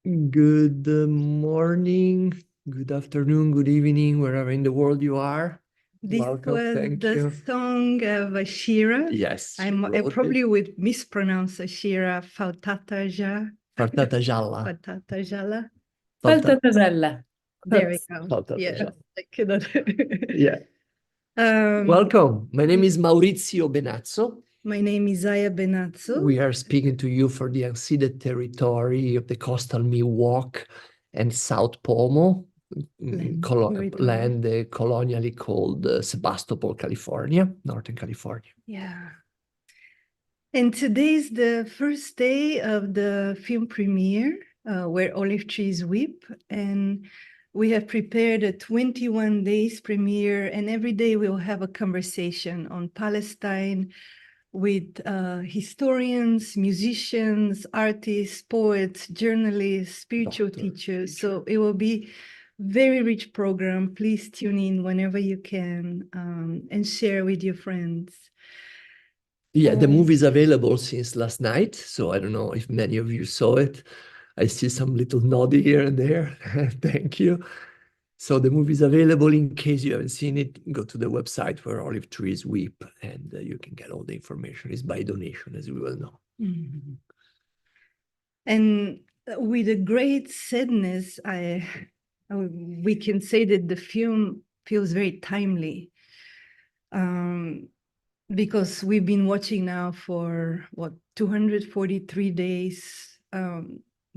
Good morning, good afternoon, good evening, wherever in the world you are. This Welcome. was Thank the you. song of Ashira. Yes, I wrote probably it. would mispronounce Ashira Fautataja. Fartata Gialla. Fautatajala. Faltatasella. There we go. Faltata Yeah, Gialla. I cannot. Yeah. Um, Welcome. My name is Maurizio Benazzo. My name is Zaya Benazzo. We are speaking to you for the unceded territory of the coastal Miwok and South Pomo land colonially called Sebastopol, California, Northern California. Yeah. And today's the first day of the film premiere, Where Olive Trees Weep. And we have prepared a 21 days premiere, and every day we'll have a conversation on Palestine with historians, musicians, artists, poets, journalists, spiritual teachers. So it will be very rich program. Please tune in whenever you can and share with your friends. Yeah, the movie is available since last night, so I don't know if many of you saw it. I see some little nod here and there. Thank you. So the movie is available. In case you haven't seen it, go to the website Where Olive Trees Weep, and you can get all the information. It's by donation, as we well know. Mm-hmm. And with a great sadness, we can say that the film feels very timely. Because we've been watching now for, 243 days.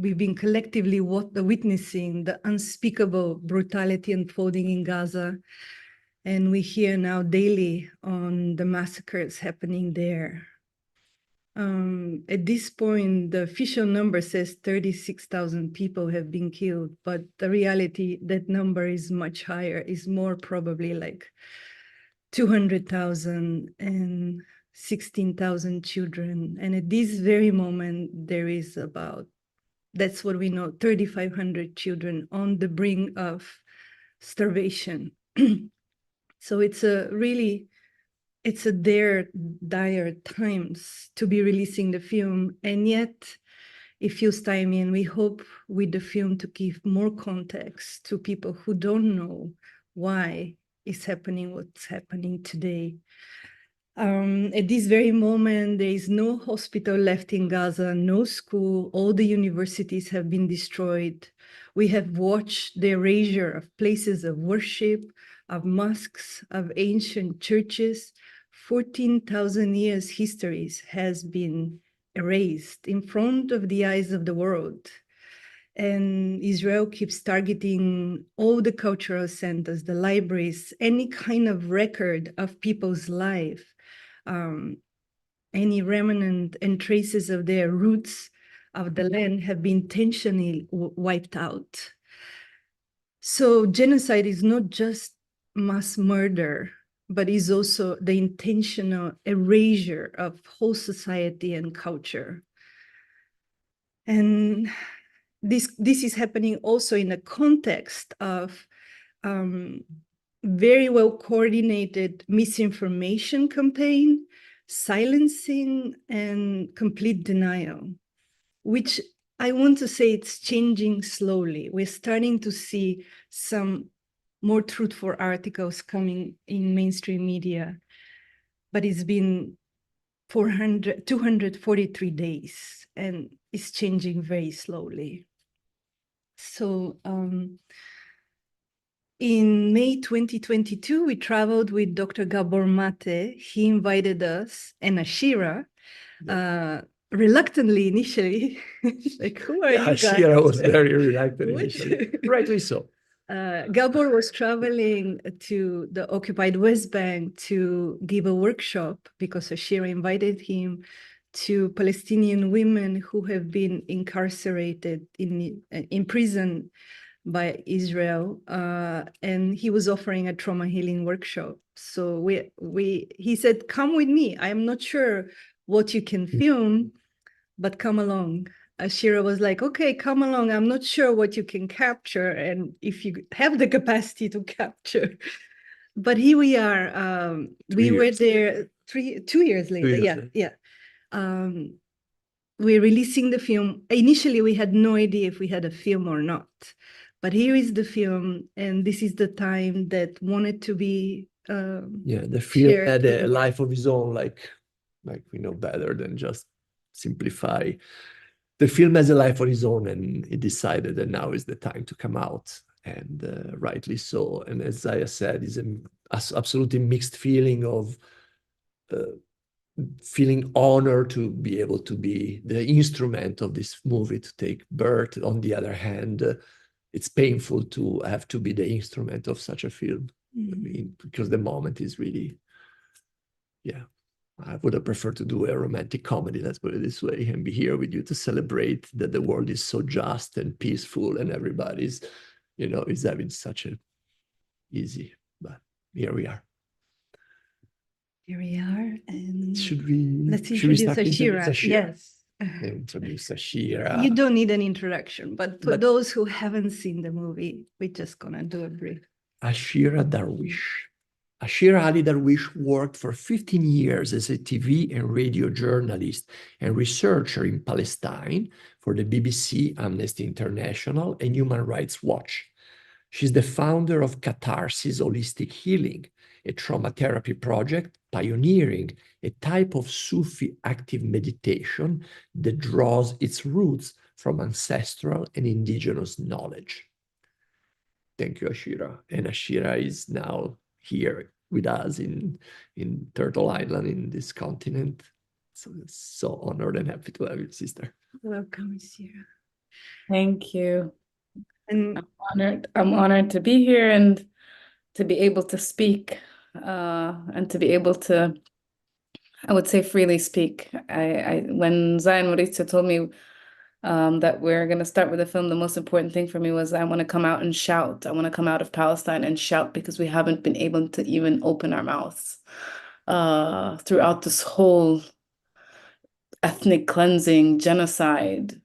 We've been collectively witnessing the unspeakable brutality unfolding in Gaza. And we hear now daily on the massacres happening there. At this point, the official number says 36,000 people have been killed, but the reality, that number is much higher, is more probably like 200,000 and 16,000 children. And at this very moment, there is about, that's what we know, 3,500 children on the brink of starvation. So it's a dire times to be releasing the film. And yet it feels timely, and we hope with the film to give more context to people who don't know why is happening what's happening today. At this very moment, there is no hospital left in Gaza, no school, all the universities have been destroyed. We have watched the erasure of places of worship, of mosques, of ancient churches. 14,000 years history has been erased in front of the eyes of the world. And Israel keeps targeting all the cultural centers, the libraries, any kind of record of people's life, any remnant and traces of their roots of the land have been intentionally wiped out. So genocide is not just mass murder, but is also the intentional erasure of whole society and culture. And this is happening also in a context of very well coordinated misinformation campaign, silencing, and complete denial, which I want to say it's changing slowly. We're starting to see some more truthful articles coming in mainstream media, but it's been 243 days, and it's changing very slowly. So in May 2022, we traveled with Dr. Gabor Maté. He invited us and Ashira, reluctantly initially, like, who are you guys? Ashira was very reluctant initially, rightly so. Gabor was traveling to the occupied West Bank to give a workshop because Ashira invited him to Palestinian women who have been incarcerated in prison by Israel, and he was offering a trauma healing workshop. So he said, "Come with me. I am not sure what you can film, but come along." Ashira was like, "Okay, come along. I'm not sure what you can capture, and if you have the capacity to capture." But here we are. We were there 2 years later. Yeah. we're releasing the film. Initially, we had no idea if we had a film or not. But here is the film, and this is the time that wanted to be the film shared had with a the life of its own, like we know better than just simplify. The film has a life of its own, and it decided that now is the time to come out, and rightly so. And as Zaya said, it's an absolutely mixed feeling of feeling honored to be able to be the instrument of this movie to take birth. On the other hand, it's painful to have to be the instrument of such a film. I mean, because the moment is really, I would have preferred to do a romantic comedy, let's put it this way, and be here with you to celebrate that the world is so just and peaceful and everybody's, is having such a easy, but here we are. Here we are, and let's introduce start Ashira. Yes. Introduce Ashira. You don't need an introduction, but for those who haven't seen the movie, we're just gonna do a brief. Ashira Darwish. Ashira Ali Darwish worked for 15 years as a TV and radio journalist and researcher in Palestine for the BBC, Amnesty International, and Human Rights Watch. She's the founder of Catharsis Holistic Healing, a trauma therapy project pioneering a type of Sufi active meditation that draws its roots from ancestral and indigenous knowledge. Thank you, Ashira. And Ashira is now here with us in Turtle Island, in this continent. So honored and happy to have you, sister. Welcome, Ashira. Thank you. And I'm honored to be here and to be able to speak and to be able to, I would say, freely speak. When Zaya Maurizio told me that we're going to start with the film, the most important thing for me was I want to come out and shout. I want to come out of Palestine and shout, because we haven't been able to even open our mouths throughout this whole ethnic cleansing, genocide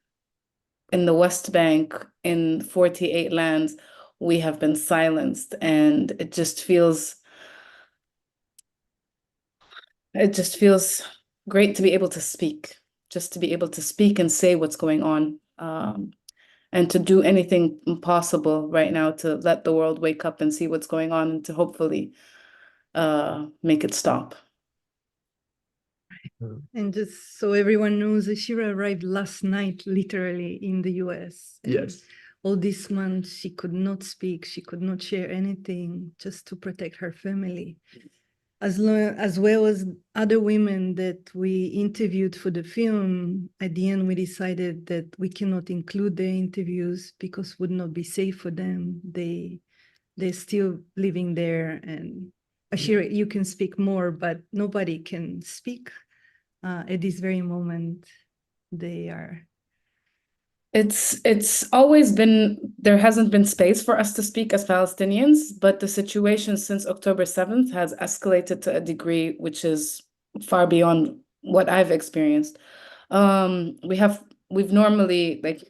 in the West Bank, in 48 lands. We have been silenced, and it just feels great to be able to speak, just to be able to speak and say what's going on, and to do anything possible right now to let the world wake up and see what's going on, and to hopefully make it stop. And just so everyone knows, Ashira arrived last night, literally, in the US. And yes. All this month, she could not speak. She could not share anything, just to protect her family. As well as other women that we interviewed for the film. At the end, we decided that we cannot include their interviews because it would not be safe for them. They're still living there. And Ashira, you can speak more, but nobody can speak at this very moment. They are. It's always been, there hasn't been space for us to speak as Palestinians, but the situation since October 7th has escalated to a degree which is far beyond what I've experienced. We've normally, like,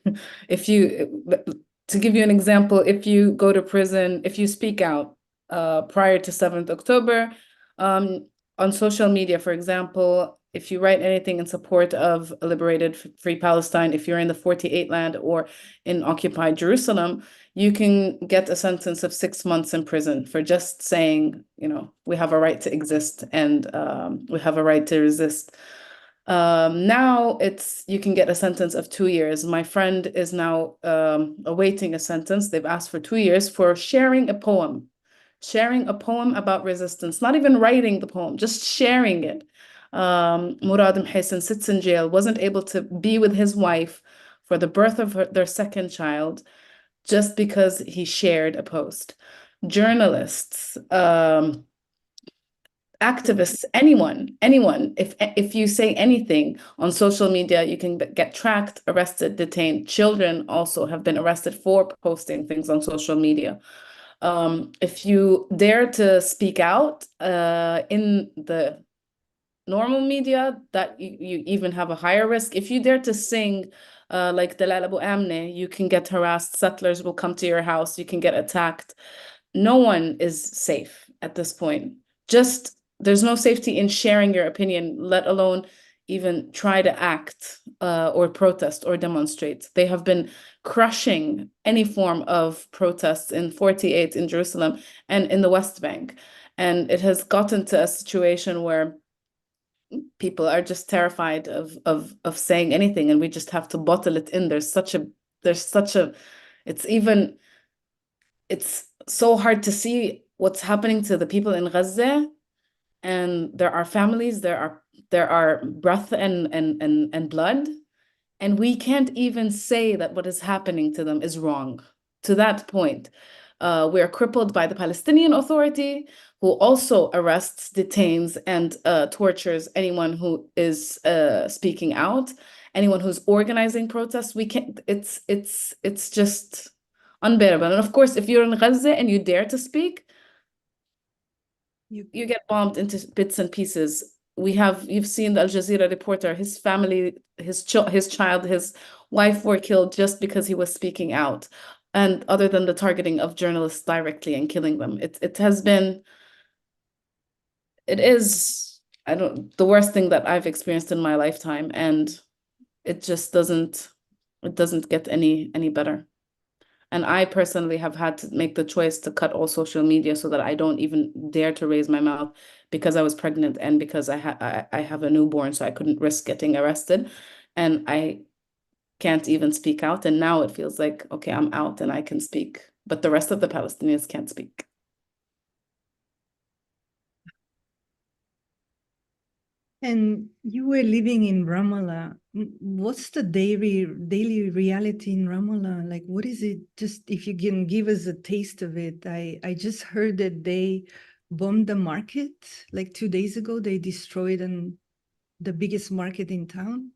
to give you an example, if you go to prison, if you speak out prior to 7th October, on social media, for example, if you write anything in support of a liberated free Palestine, if you're in the 48 land or in occupied Jerusalem, you can get a sentence of 6 months in prison for just saying, we have a right to exist and we have a right to resist. Now you can get a sentence of 2 years. My friend is now awaiting a sentence. They've asked for 2 years for sharing a poem about resistance, not even writing the poem, just sharing it. Murad Mhaysin sits in jail, wasn't able to be with his wife for the birth of their second child, just because he shared a post. Journalists, activists, anyone, if you say anything on social media, you can get tracked, arrested, detained. Children also have been arrested for posting things on social media. If you dare to speak out in the normal media, that you even have a higher risk. If you dare to sing like Dalal Abu Amne, you can get harassed. Settlers will come to your house. You can get attacked. No one is safe at this point. There's no safety in sharing your opinion, let alone even try to act or protest or demonstrate. They have been crushing any form of protests in 48 in Jerusalem and in the West Bank. And it has gotten to a situation where people are just terrified of saying anything, and we just have to bottle it in. It's so hard to see what's happening to the people in Gaza, and there are families, there are breath and blood, and we can't even say that what is happening to them is wrong. To that point, we are crippled by the Palestinian Authority, who also arrests, detains, and tortures anyone who is speaking out, anyone who's organizing protests. We can't. It's just unbearable. And of course, if you're in Gaza and you dare to speak, you get bombed into bits and pieces. You've seen the Al Jazeera reporter, his family, his child, his wife were killed just because he was speaking out. And other than the targeting of journalists directly and killing them, it is the worst thing that I've experienced in my lifetime, and it just doesn't get any better. And I personally have had to make the choice to cut all social media so that I don't even dare to raise my mouth, because I was pregnant and because I have a newborn, so I couldn't risk getting arrested, and I can't even speak out. And now it feels like, okay, I'm out and I can speak, but the rest of the Palestinians can't speak. And you were living in Ramallah. What's the daily reality in Ramallah? Like, what is it? Just if you can give us a taste of it. I just heard that they bombed the market like 2 days ago. They destroyed the biggest market in town.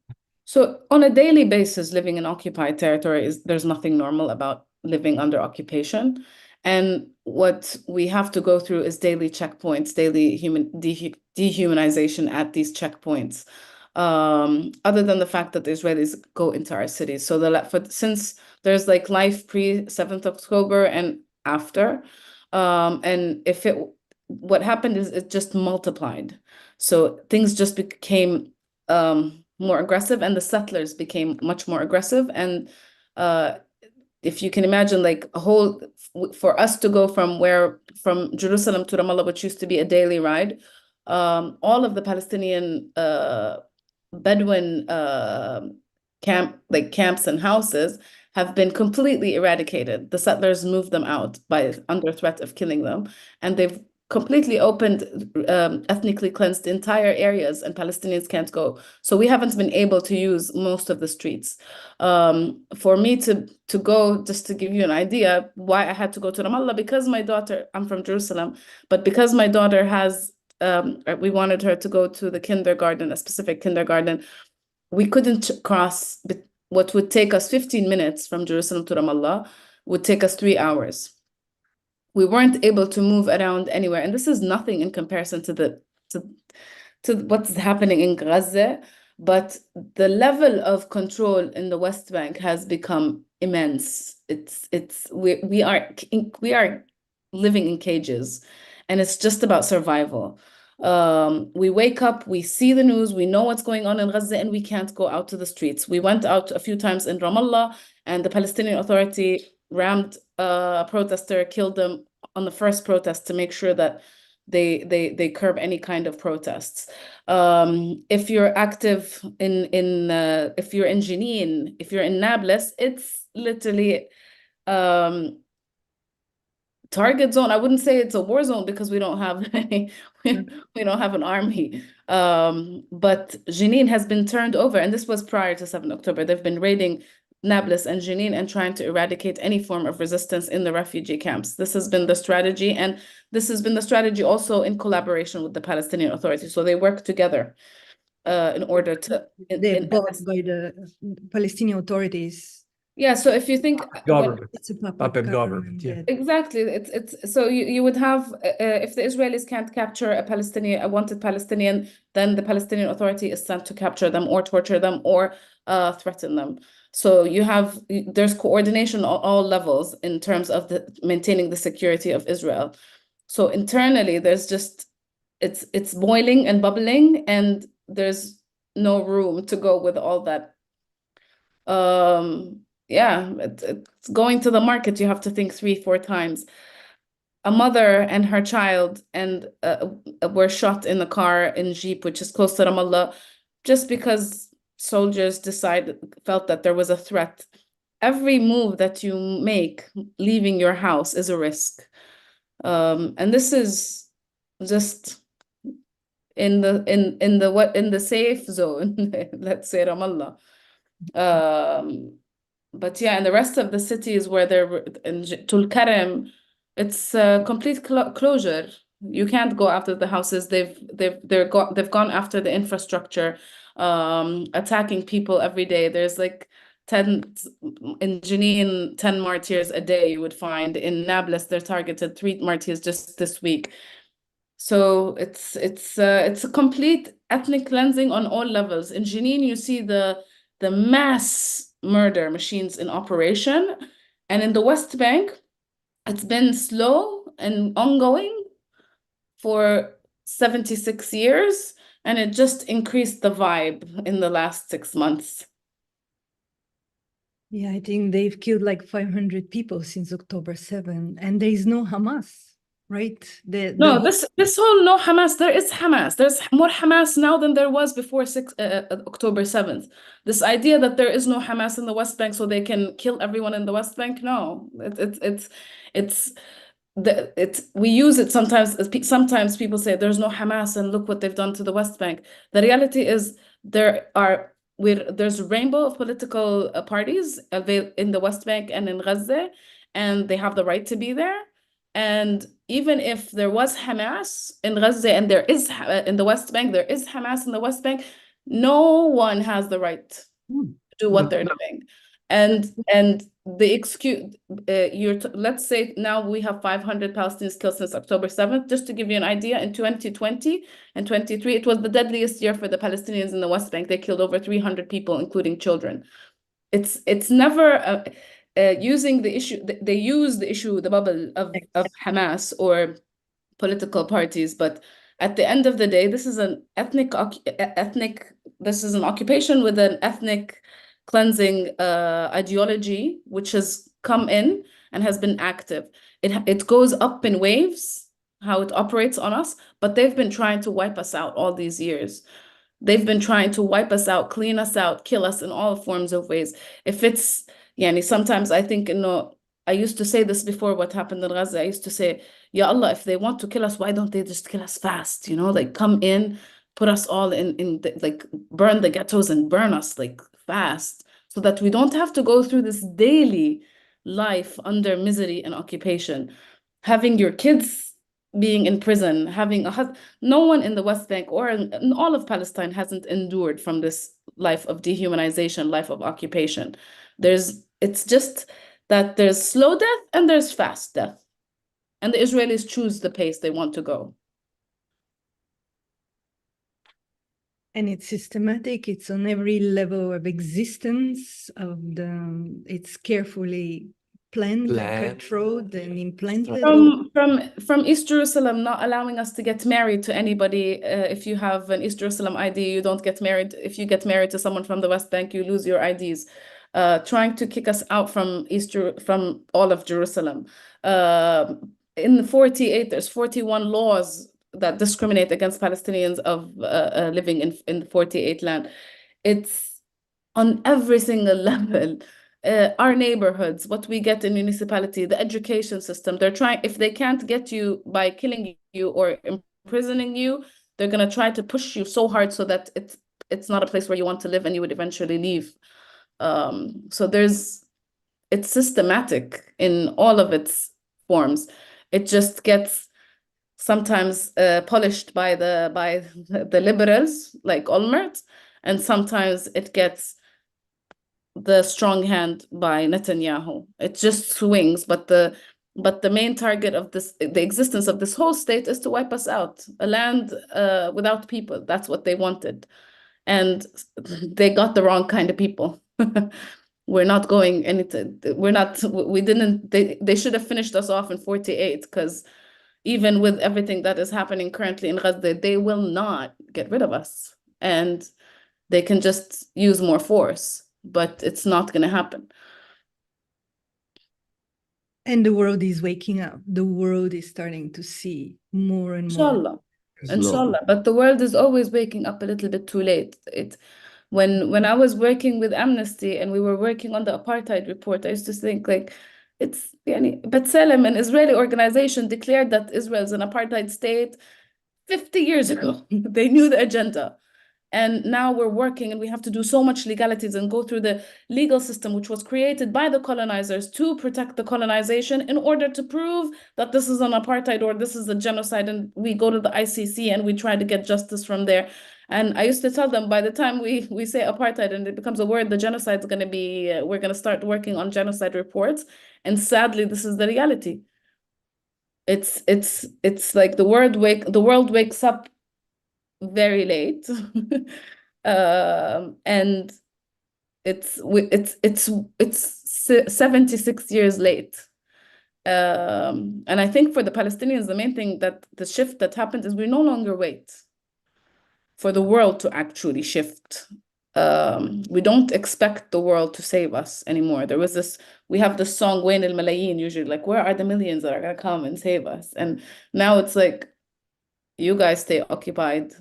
So on a daily basis, living in occupied territory there's nothing normal about living under occupation. And what we have to go through is daily checkpoints, daily dehumanization at these checkpoints. Other than the fact that the Israelis go into our cities. So since there's like life pre 7th October and after, and what happened is it just multiplied. So things just became more aggressive, and the settlers became much more aggressive. And if you can imagine, like for us to go from Jerusalem to Ramallah, which used to be a daily ride, all of the Palestinian Bedouin camps and houses have been completely eradicated. The settlers moved them out under threat of killing them, and they've completely opened, ethnically cleansed entire areas, and Palestinians can't go. So we haven't been able to use most of the streets. For me to go, just to give you an idea why I had to go to Ramallah, because my daughter, I'm from Jerusalem, but because my daughter has, we wanted her to go to the kindergarten, a specific kindergarten, we couldn't cross what would take us 15 minutes from Jerusalem to Ramallah would take us 3 hours. We weren't able to move around anywhere. And this is nothing in comparison to what's happening in Gaza, but the level of control in the West Bank has become immense. We are living in cages, and it's just about survival. We wake up, we see the news, we know what's going on in Gaza, and we can't go out to the streets. We went out a few times in Ramallah, and the Palestinian Authority rammed a protester, killed them on the first protest to make sure that they curb any kind of protests. If you're active if you're in Jenin, if you're in Nablus, it's literally target zone. I wouldn't say it's a war zone because we don't have we don't have an army. But Jenin has been turned over, and this was prior to 7 October. They've been raiding Nablus and Jenin and trying to eradicate any form of resistance in the refugee camps. This has been the strategy, and this has been the strategy also in collaboration with the Palestinian Authority. So they work together in order to... They're bought by the Palestinian authorities. Yeah, so if you think it's a puppet government, yeah. Exactly. It's so you would have if the Israelis can't capture a wanted Palestinian, then the Palestinian Authority is sent to capture them or torture them or threaten them. So there's coordination on all levels in terms of maintaining the security of Israel. So internally, there's just it's boiling and bubbling, and there's no room to go with all that. Yeah, it's going to the market, you have to think 3-4 times. A mother and her child were shot in the car in Jeep, which is close to Ramallah, just because soldiers felt that there was a threat. Every move that you make leaving your house is a risk. And this is just in the safe zone, let's say Ramallah. But yeah, in the rest of the cities where they're in Tulkarem, it's a complete closure. You can't go after the houses. They've gone after the infrastructure, attacking people every day. There's like 10 in Jenin, 10 martyrs a day you would find. In Nablus, they're targeted 3 martyrs just this week. So it's a complete ethnic cleansing on all levels. In Jenin, you see the mass murder machines in operation, and in the West Bank, it's been slow and ongoing for 76 years, and it just increased the vibe in the last 6 months. Yeah, I think they've killed like 500 people since October 7, and there is no Hamas, right? No, this whole no Hamas, there is Hamas. There's more Hamas now than there was before October 7th. This idea that there is no Hamas in the West Bank so they can kill everyone in the West Bank, no. We use it sometimes. Sometimes people say there's no Hamas and look what they've done to the West Bank. The reality is there's a rainbow of political parties in the West Bank and in Gaza, and they have the right to be there. And even if there was Hamas in Gaza and there is in the West Bank, there is Hamas in the West Bank, no one has the right to do what they're doing. And the excuse, let's say now we have 500 Palestinians killed since October 7th. Just to give you an idea, in 2020 and 23, it was the deadliest year for the Palestinians in the West Bank. They killed over 300 people, including children. It's never using the issue. They use the issue, the bubble of Hamas or political parties, but at the end of the day, this is an this is an occupation with an ethnic cleansing ideology, which has come in and has been active. It goes up in waves, how it operates on us, but they've been trying to wipe us out all these years. They've been trying to wipe us out, clean us out, kill us in all forms of ways. If it's, sometimes I think, I used to say this before what happened in Gaza. I used to say, Ya Allah, if they want to kill us, why don't they just kill us fast? Like come in, put us all like burn the ghettos and burn us like fast, so that we don't have to go through this daily life under misery and occupation. Having your kids being in prison, having no one in the West Bank or in all of Palestine hasn't endured from this life of dehumanization, life of occupation. It's just that there's slow death and there's fast death. And the Israelis choose the pace they want to go. And it's systematic, it's on every level of existence it's carefully planned, controlled, and implanted. From East Jerusalem, not allowing us to get married to anybody. If you have an East Jerusalem ID, you don't get married. If you get married to someone from the West Bank, you lose your IDs. Trying to kick us out from from all of Jerusalem. In the 48, there's 41 laws that discriminate against Palestinians of living in the 48 land. It's on every single level. Our neighborhoods, what we get in municipality, the education system, they're trying, if they can't get you by killing you or imprisoning you, they're going to try to push you so hard so that it's not a place where you want to live and you would eventually leave. So it's systematic in all of its forms. It just gets sometimes polished by the liberals like Olmert, and sometimes it gets the strong hand by Netanyahu. It just swings, but the main target of the existence of this whole state is to wipe us out, a land without people. That's what they wanted, and they got the wrong kind of people. We're not going anything. We didn't. They should have finished us off in 48, because even with everything that is happening currently in Gaza, they will not get rid of us. And They can just use more force, but it's not going to happen. And the world is waking up. The world is starting to see more and more. Inshallah. Inshallah. But the world is always waking up a little bit too late. When I was working with Amnesty and we were working on the apartheid report, I used to think like it's B'Tselem, an Israeli organization, declared that Israel is an apartheid state 50 years ago. They knew the agenda. And now we're working and we have to do so much legalities and go through the legal system, which was created by the colonizers to protect the colonization in order to prove that this is an apartheid or this is a genocide. And we go to the ICC and we try to get justice from there. And I used to tell them, by the time we say apartheid and it becomes a word, the genocide is going to be, we're going to start working on genocide reports. And sadly, this is the reality. It's like the world wakes up very late. And it's 76 years late. And I think for the Palestinians, the main thing that the shift that happened is we no longer wait for the world to actually shift. We don't expect the world to save us anymore. We have this song, Wain al Malayin, usually like, where are the millions that are gonna come and save us? And now it's like, you guys stay occupied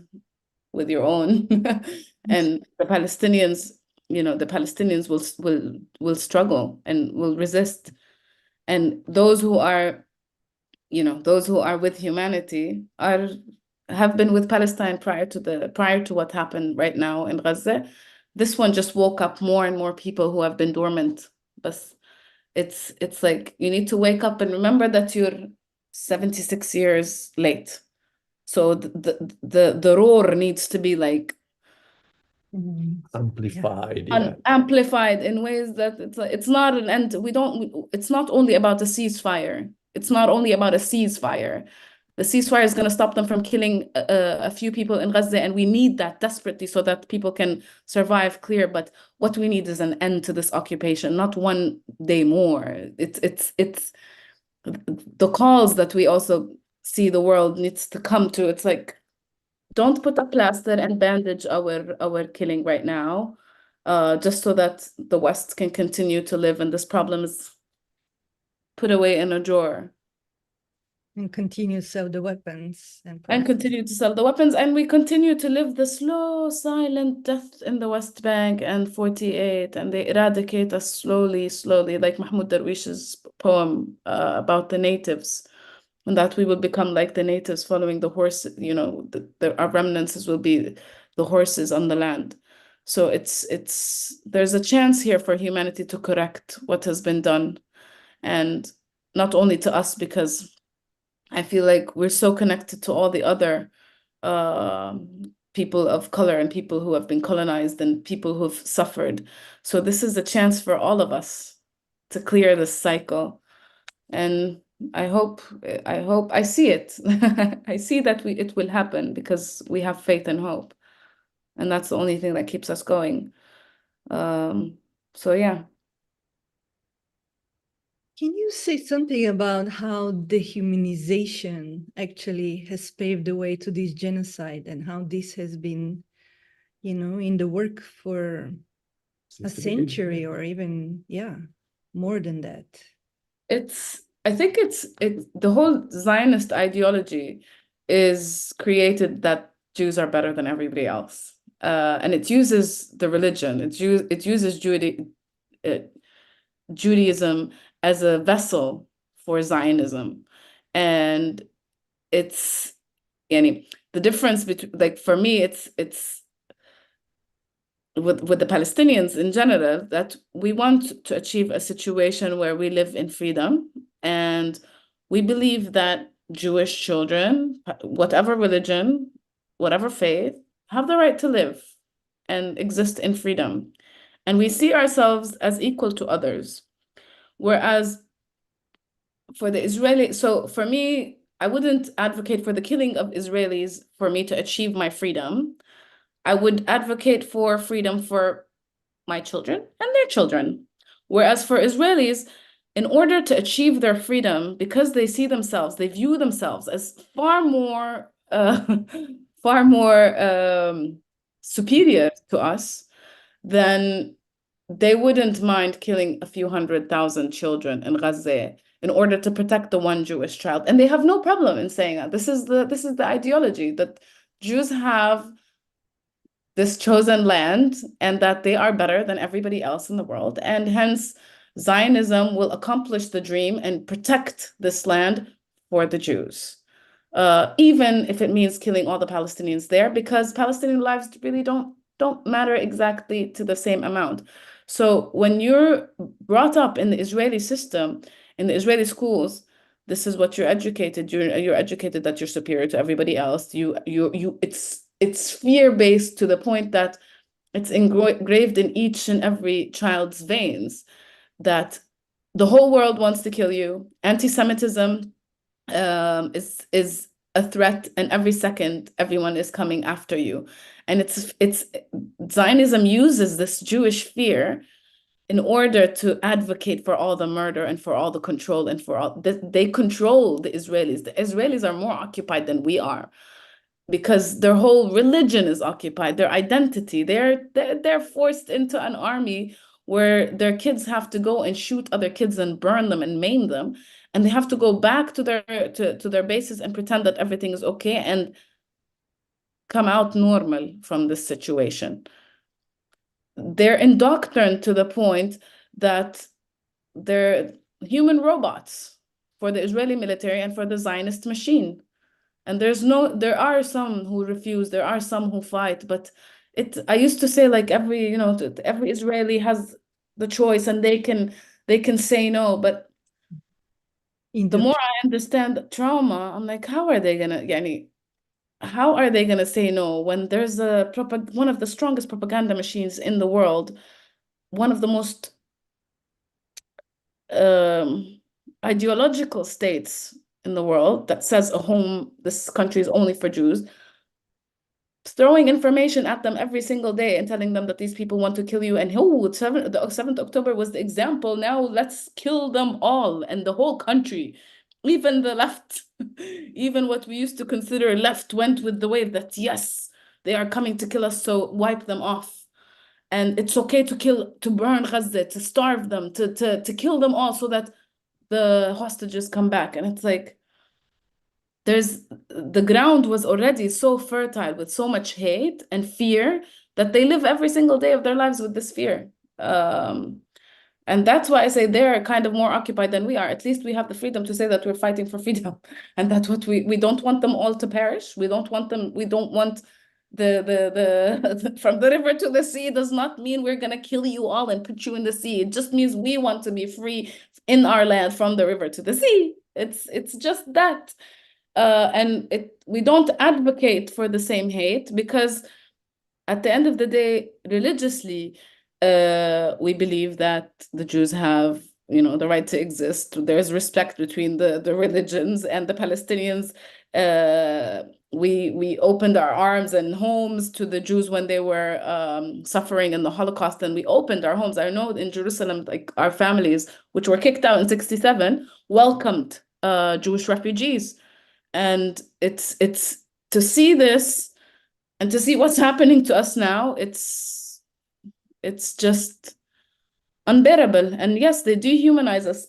with your own. And the Palestinians, will struggle and will resist. And those who are with humanity have been with Palestine prior to what happened right now in Gaza. This one just woke up more and more people who have been dormant. But it's like you need to wake up and remember that you're 76 years late. So the roar needs to be like amplified, amplified in ways that it's not an end. It's not only about a ceasefire. It's not only about a ceasefire. The ceasefire is going to stop them from killing a few people in Gaza, and we need that desperately so that people can survive clear. But what we need is an end to this occupation, not one day more. It's the calls that we also see the world needs to come to. It's like, don't put a plaster and bandage our killing right now, just so that the West can continue to live and this problem is put away in a drawer. And continue to sell the weapons. And continue to sell the weapons, and we continue to live the slow, silent death in the West Bank and 48, and they eradicate us slowly, like Mahmoud Darwish's poem about the natives. And that we will become like the natives following the horse, our remnants will be the horses on the land. So there's a chance here for humanity to correct what has been done. And not only to us, because I feel like we're so connected to all the other people of color and people who have been colonized and people who've suffered. So this is a chance for all of us to clear this cycle. And I hope I see it. I see that it will happen because we have faith and hope. And that's the only thing that keeps us going. So yeah. Can you say something about how dehumanization actually has paved the way to this genocide and how this has been, in the work for a century or even, more than that? I think the whole Zionist ideology is created that Jews are better than everybody else. And it uses the religion. It uses Judaism as a vessel for Zionism. And it's the difference between, like, for me, it's with the Palestinians in general, that we want to achieve a situation where we live in freedom. And we believe that Jewish children, whatever religion, whatever faith, have the right to live and exist in freedom. And we see ourselves as equal to others. Whereas for the Israeli, so for me, I wouldn't advocate for the killing of Israelis for me to achieve my freedom. I would advocate for freedom for my children and their children. Whereas for Israelis, in order to achieve their freedom, because they view themselves as far more superior to us, then they wouldn't mind killing a few 100,000 children in Gaza in order to protect the one Jewish child. And they have no problem in saying that. This is the ideology that Jews have this chosen land and that they are better than everybody else in the world. And hence, Zionism will accomplish the dream and protect this land for the Jews, even if it means killing all the Palestinians there, because Palestinian lives really don't matter exactly to the same amount. So when you're brought up in the Israeli system, in the Israeli schools, this is what you're educated. You're educated that you're superior to everybody else. It's fear-based to the point that it's engraved in each and every child's veins that the whole world wants to kill you. Anti-Semitism is a threat, and every second everyone is coming after you. And it's Zionism uses this Jewish fear in order to advocate for all the murder and for all the control and for all they control the Israelis. The Israelis are more occupied than we are because their whole religion is occupied, their identity. They're forced into an army where their kids have to go and shoot other kids and burn them and maim them, and they have to go back to their bases and pretend that everything is okay and come out normal from this situation. They're indoctrined to the point that they're human robots for the Israeli military and for the Zionist machine. And there are some who refuse, there are some who fight, but I used to say like every Israeli has the choice and they can say no, but the more I understand trauma, I'm like, how are they gonna say no when there's one of the strongest propaganda machines in the world, one of the most ideological states in the world that says this country is only for Jews, throwing information at them every single day and telling them that these people want to kill you. And the 7th October was the example. Now let's kill them all and the whole country. Even the left, even what we used to consider left went with the wave that, yes, they are coming to kill us, so wipe them off. And it's okay to burn Gaza, to starve them, to kill them all so that the hostages come back. And it's like, the ground was already so fertile with so much hate and fear that they live every single day of their lives with this fear. And that's why I say they're kind of more occupied than we are. At least we have the freedom to say that we're fighting for freedom. And that's what we don't want them all to perish. We don't want from the river to the sea does not mean we're gonna kill you all and put you in the sea. It just means we want to be free in our land from the river to the sea. It's just that. And we don't advocate for the same hate because at the end of the day, religiously, we believe that the Jews have, the right to exist. There's respect between the religions, and the Palestinians. We opened our arms and homes to the Jews when they were suffering in the Holocaust, and we opened our homes. I know in Jerusalem, like our families, which were kicked out in '67, welcomed Jewish refugees. And it's to see this and to see what's happening to us now, it's just unbearable. And yes, they dehumanize us.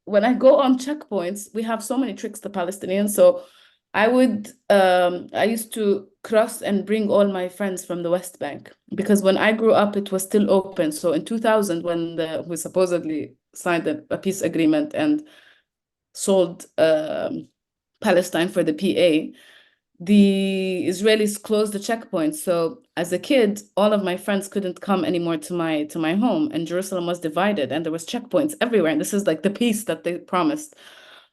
When I go on checkpoints, we have so many tricks to Palestinians. So I used to cross and bring all my friends from the West Bank, because when I grew up, it was still open. So in 2000, when we supposedly signed a peace agreement and sold Palestine for the PA, the Israelis closed the checkpoint. So as a kid, all of my friends couldn't come anymore to my home, and Jerusalem was divided, and there was checkpoints everywhere. And this is like the peace that they promised.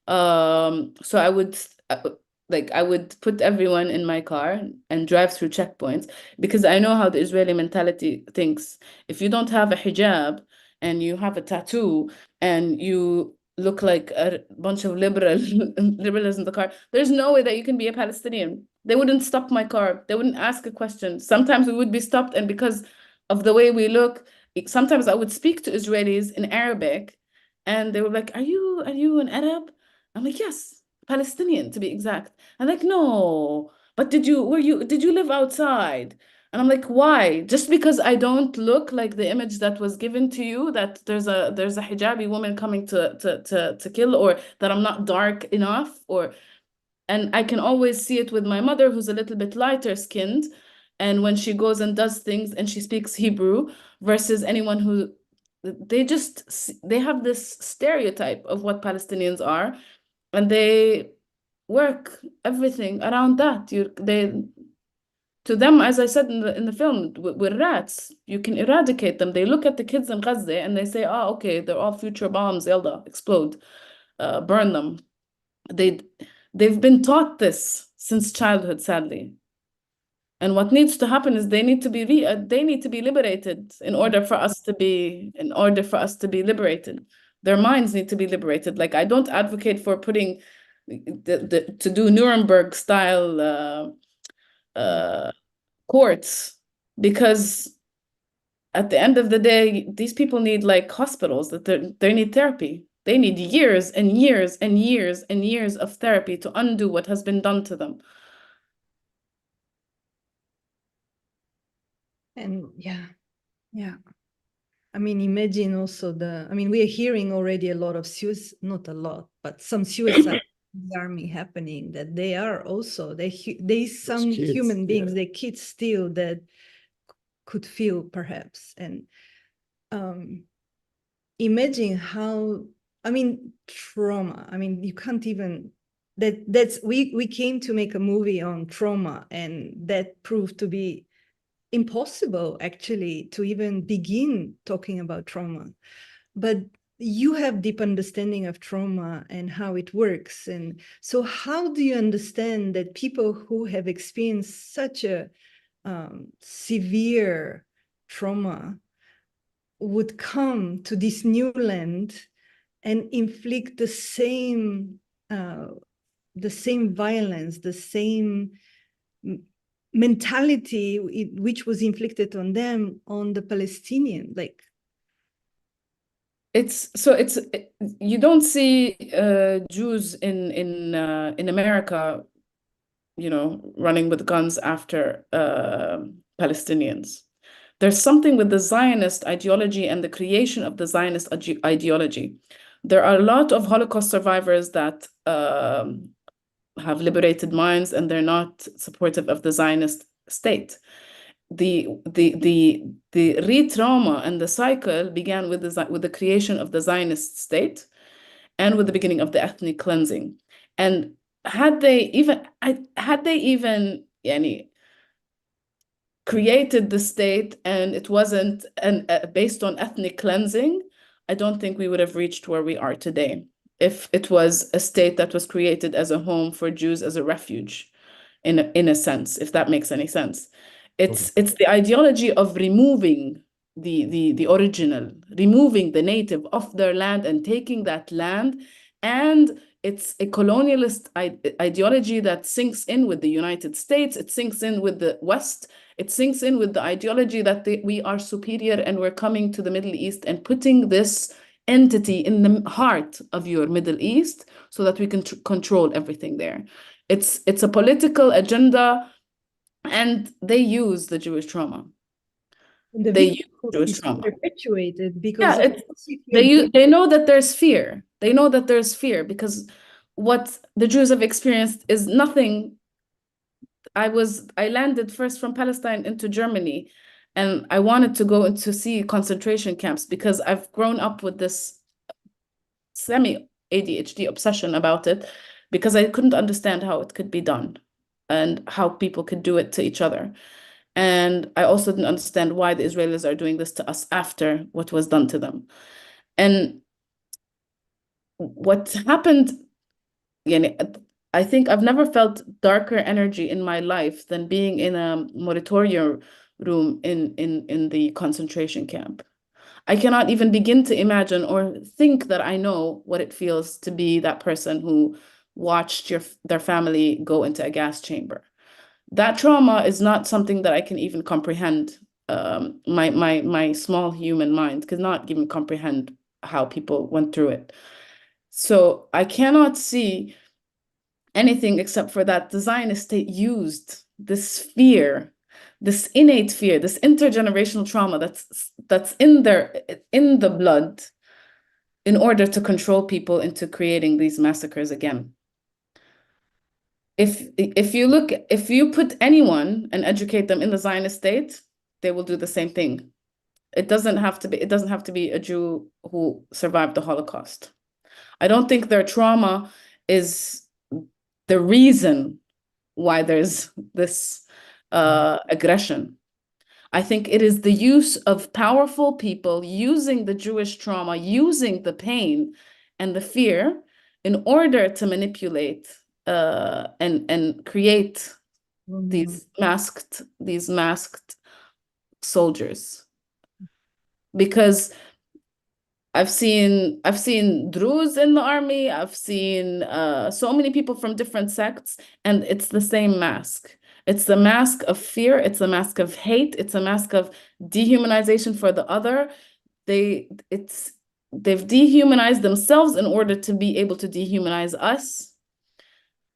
So I would put everyone in my car and drive through checkpoints, because I know how the Israeli mentality thinks. If you don't have a hijab and you have a tattoo and you look like a bunch of liberals in the car, there's no way that you can be a Palestinian. They wouldn't stop my car. They wouldn't ask a question. Sometimes we would be stopped, and because of the way we look, sometimes I would speak to Israelis in Arabic, and they were like, are you an Arab? I'm like, yes, Palestinian to be exact. I'm like, no, but did you live outside? And I'm like, why? Just because I don't look like the image that was given to you, that there's a hijabi woman coming to kill, or that I'm not dark enough, and I can always see it with my mother, who's a little bit lighter skinned, and when she goes and does things and she speaks Hebrew, versus anyone who they have this stereotype of what Palestinians are, and they work everything around that. To them, as I said in the film, we're rats. You can eradicate them. They look at the kids in Gaza and they say, "Oh, okay, they're all future bombs. Yalda, explode, burn them." They've been taught this since childhood, sadly. And what needs to happen is they need to be liberated in order for us to be liberated. Their minds need to be liberated. Like, I don't advocate for putting to do Nuremberg style courts, because at the end of the day, these people need like hospitals, that they need therapy. They need years and years and years and years of therapy to undo what has been done to them. And yeah. I mean, imagine also we are hearing already a lot of not a lot, but some suicide in the army happening, that they are also, they some kids, human beings, yeah. they kids still that could feel perhaps. And imagine how, trauma, you can't even, we came to make a movie on trauma, and that proved to be impossible actually to even begin talking about trauma. But you have deep understanding of trauma and how it works. And so how do you understand that people who have experienced such a severe trauma would come to this new land and inflict the same violence, the same mentality which was inflicted on them, on the Palestinian? Like, you don't see Jews in America, running with guns after Palestinians. There's something with the Zionist ideology and the creation of the Zionist ideology. There are a lot of Holocaust survivors that have liberated minds, and they're not supportive of the Zionist state. The re-trauma and the cycle began with the creation of the Zionist state, and with the beginning of the ethnic cleansing. And had they even created the state and it wasn't based on ethnic cleansing, I don't think we would have reached where we are today. If it was a state that was created as a home for Jews, as a refuge, in a sense, if that makes any sense. It's the ideology of removing the original, removing the native of their land and taking that land. And it's a colonialist ideology that sinks in with the United States. It sinks in with the West. It sinks in with the ideology that we are superior and we're coming to the Middle East and putting this entity in the heart of your Middle East so that we can control everything there. It's a political agenda, and they use the Jewish trauma. They use Jewish trauma. Perpetuated because they know that there's fear. They know that there's fear because what the Jews have experienced is nothing. I landed first from Palestine into Germany, and I wanted to go to see concentration camps because I've grown up with this semi-ADHD obsession about it, because I couldn't understand how it could be done and how people could do it to each other. And I also didn't understand why the Israelis are doing this to us after what was done to them. And what happened, I think I've never felt darker energy in my life than being in a moratorium room in the concentration camp. I cannot even begin to imagine or think that I know what it feels to be that person who watched their family go into a gas chamber. That trauma is not something that I can even comprehend. My small human mind cannot even comprehend how people went through it. So I cannot see anything except for that the Zionist state used this fear, this innate fear, this intergenerational trauma that's in the blood, in order to control people into creating these massacres again. If you put anyone and educate them in the Zionist state, they will do the same thing. It doesn't have to be a Jew who survived the Holocaust. I don't think their trauma is the reason why there's this aggression. I think it is the use of powerful people using the Jewish trauma, using the pain and the fear in order to manipulate and create these masked soldiers. Because I've seen Druze in the army, I've seen so many people from different sects, and it's the same mask. It's the mask of fear, it's a mask of hate, it's a mask of dehumanization for the other. They've dehumanized themselves in order to be able to dehumanize us.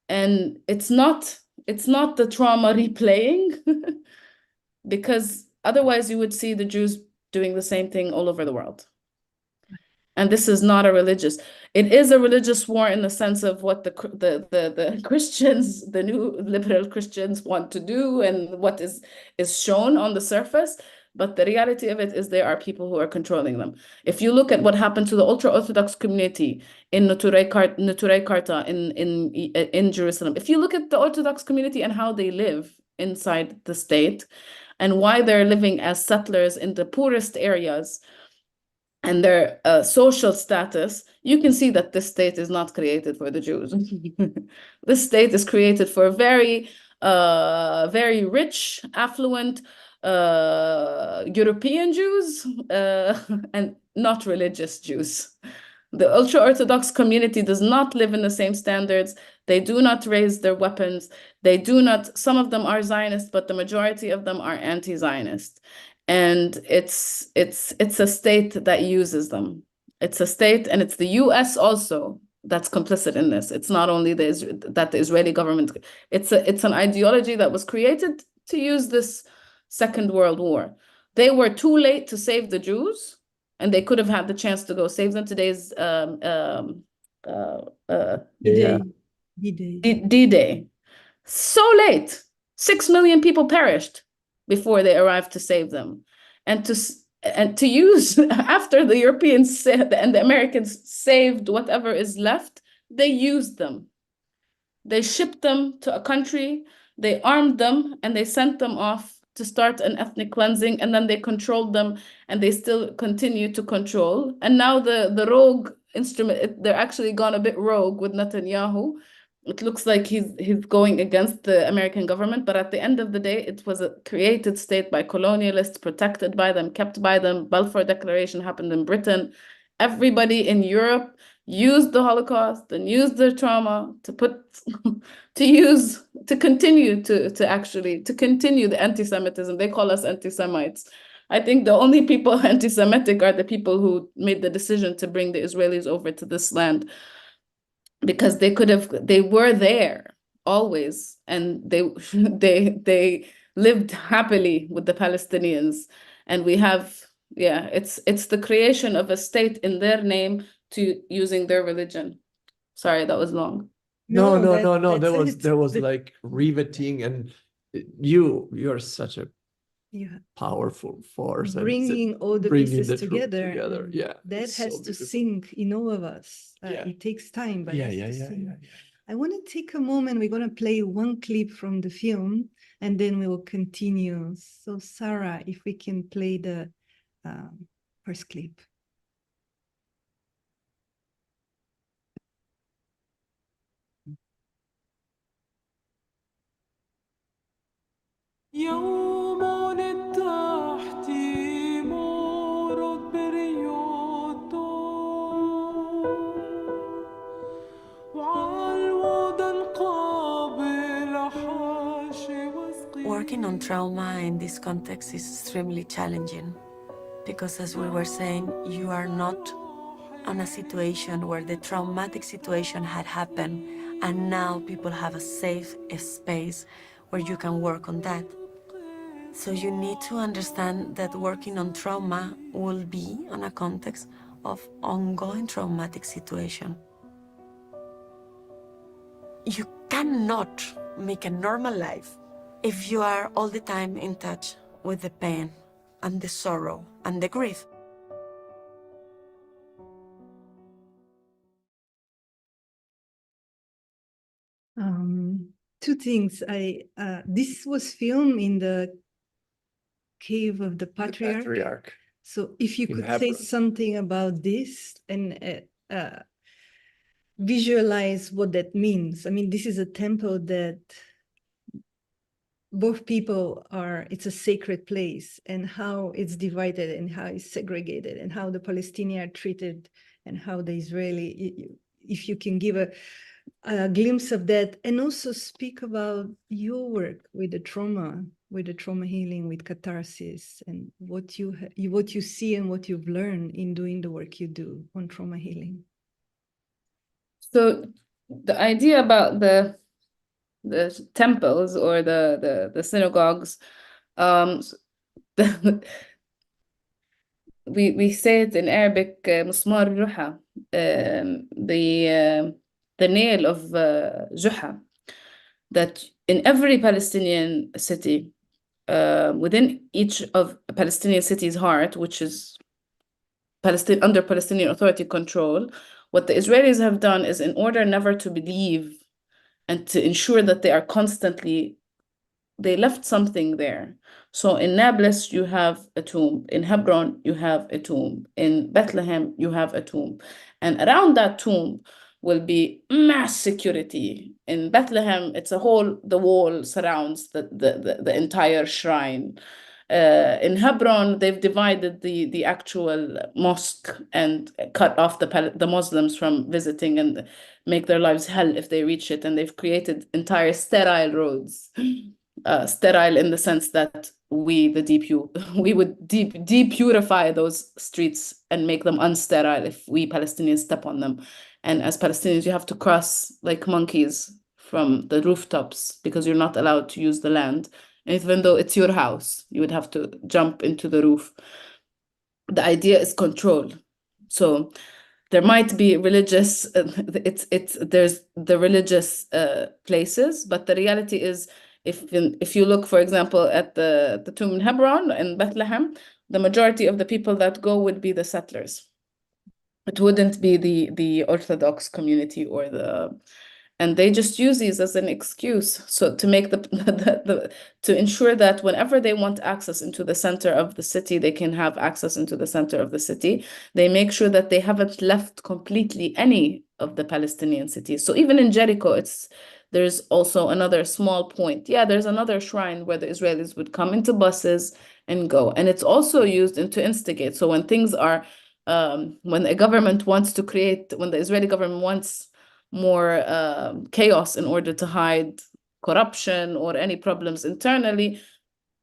And it's not the trauma replaying, because otherwise you would see the Jews doing the same thing all over the world. And this is not it is a religious war in the sense of what the Christians, the new liberal Christians want to do and what is shown on the surface. But the reality of it is there are people who are controlling them. If you look at what happened to the ultra-Orthodox community in Nuturei Karta in Jerusalem, if you look at the Orthodox community and how they live inside the state and why they're living as settlers in the poorest areas, and their social status, you can see that this state is not created for the Jews. This state is created for very, very rich, affluent European Jews and not religious Jews. The ultra-Orthodox community does not live in the same standards. They do not raise their weapons. Some of them are Zionist, but the majority of them are anti-Zionist. And it's a state that uses them. It's a state, and it's the US also that's complicit in this. It's not only that the Israeli government, it's an ideology that was created to use this Second World War. They were too late to save the Jews, and they could have had the chance to go save them. Today's D-Day. So late. 6 million people perished before they arrived to save them. And to use, after the Europeans and the Americans saved whatever is left, they used them. They shipped them to a country, they armed them, and they sent them off to start an ethnic cleansing, and then they controlled them, and they still continue to control. And now the rogue instrument, they're actually gone a bit rogue with Netanyahu. It looks like he's going against the American government, but at the end of the day, it was a created state by colonialists, protected by them, kept by them. Balfour Declaration happened in Britain. Everybody in Europe used the Holocaust and used their trauma to continue the anti-Semitism. They call us anti-Semites. I think the only people anti-Semitic are the people who made the decision to bring the Israelis over to this land, because they were there always, and they lived happily with the Palestinians. And we have, it's the creation of a state in their name to using their religion. Sorry, that was long. No. There was like riveting, and you're such a powerful force, bringing all the pieces together. Yeah, that has to sink in all of us. It takes time, but I want to take a moment. We're going to play one clip from the film, and then we will continue. So Sarah, if we can play the first clip. Working on trauma in this context is extremely challenging, because as we were saying, you are not on a situation where the traumatic situation had happened, and now people have a safe space where you can work on that. So you need to understand that working on trauma will be on a context of ongoing traumatic situation. You cannot make a normal life if you are all the time in touch with the pain and the sorrow and the grief. Two things. This was filmed in the cave of the patriarch. So if you could say something about this and visualize what that means. I mean, this is a temple that both people are, it's a sacred place, and how it's divided and how it's segregated and how the Palestinians are treated and how the Israeli, if you can give a glimpse of that, and also speak about your work with the trauma healing, with catharsis, and what you see and what you've learned in doing the work you do on trauma healing. So the idea about the temples or the synagogues, we say it in Arabic, مسمار جحا, the nail of Juha, that in every Palestinian city, within each of Palestinian city's heart, which is Palestine under Palestinian Authority control, what the Israelis have done is, in order never to believe and to ensure that they are constantly, they left something there. So in Nablus, you have a tomb. In Hebron, you have a tomb. In Bethlehem, you have a tomb. And around that tomb will be mass security. In Bethlehem, it's the wall surrounds the entire shrine. In Hebron, they've divided the actual mosque and cut off the Muslims from visiting and make their lives hell if they reach it. And they've created entire sterile roads. Sterile in the sense that we would depurify those streets and make them unsterile if we Palestinians step on them. And as Palestinians, you have to cross like monkeys from the rooftops because you're not allowed to use the land. And even though it's your house, you would have to jump into the roof. The idea is control. So there might be religious, there's the religious places, but the reality is, if you look, for example, at the tomb in Hebron and Bethlehem, the majority of the people that go would be the settlers. It wouldn't be the Orthodox community and they just use these as an excuse. So to make to ensure that whenever they want access into the center of the city, they can have access into the center of the city. They make sure that they haven't left completely any of the Palestinian cities. So even in Jericho, there's also another small point. Yeah, there's another shrine where the Israelis would come into buses and go. And it's also used to instigate. So when things are, when a government wants to when the Israeli government wants more chaos in order to hide corruption or any problems internally,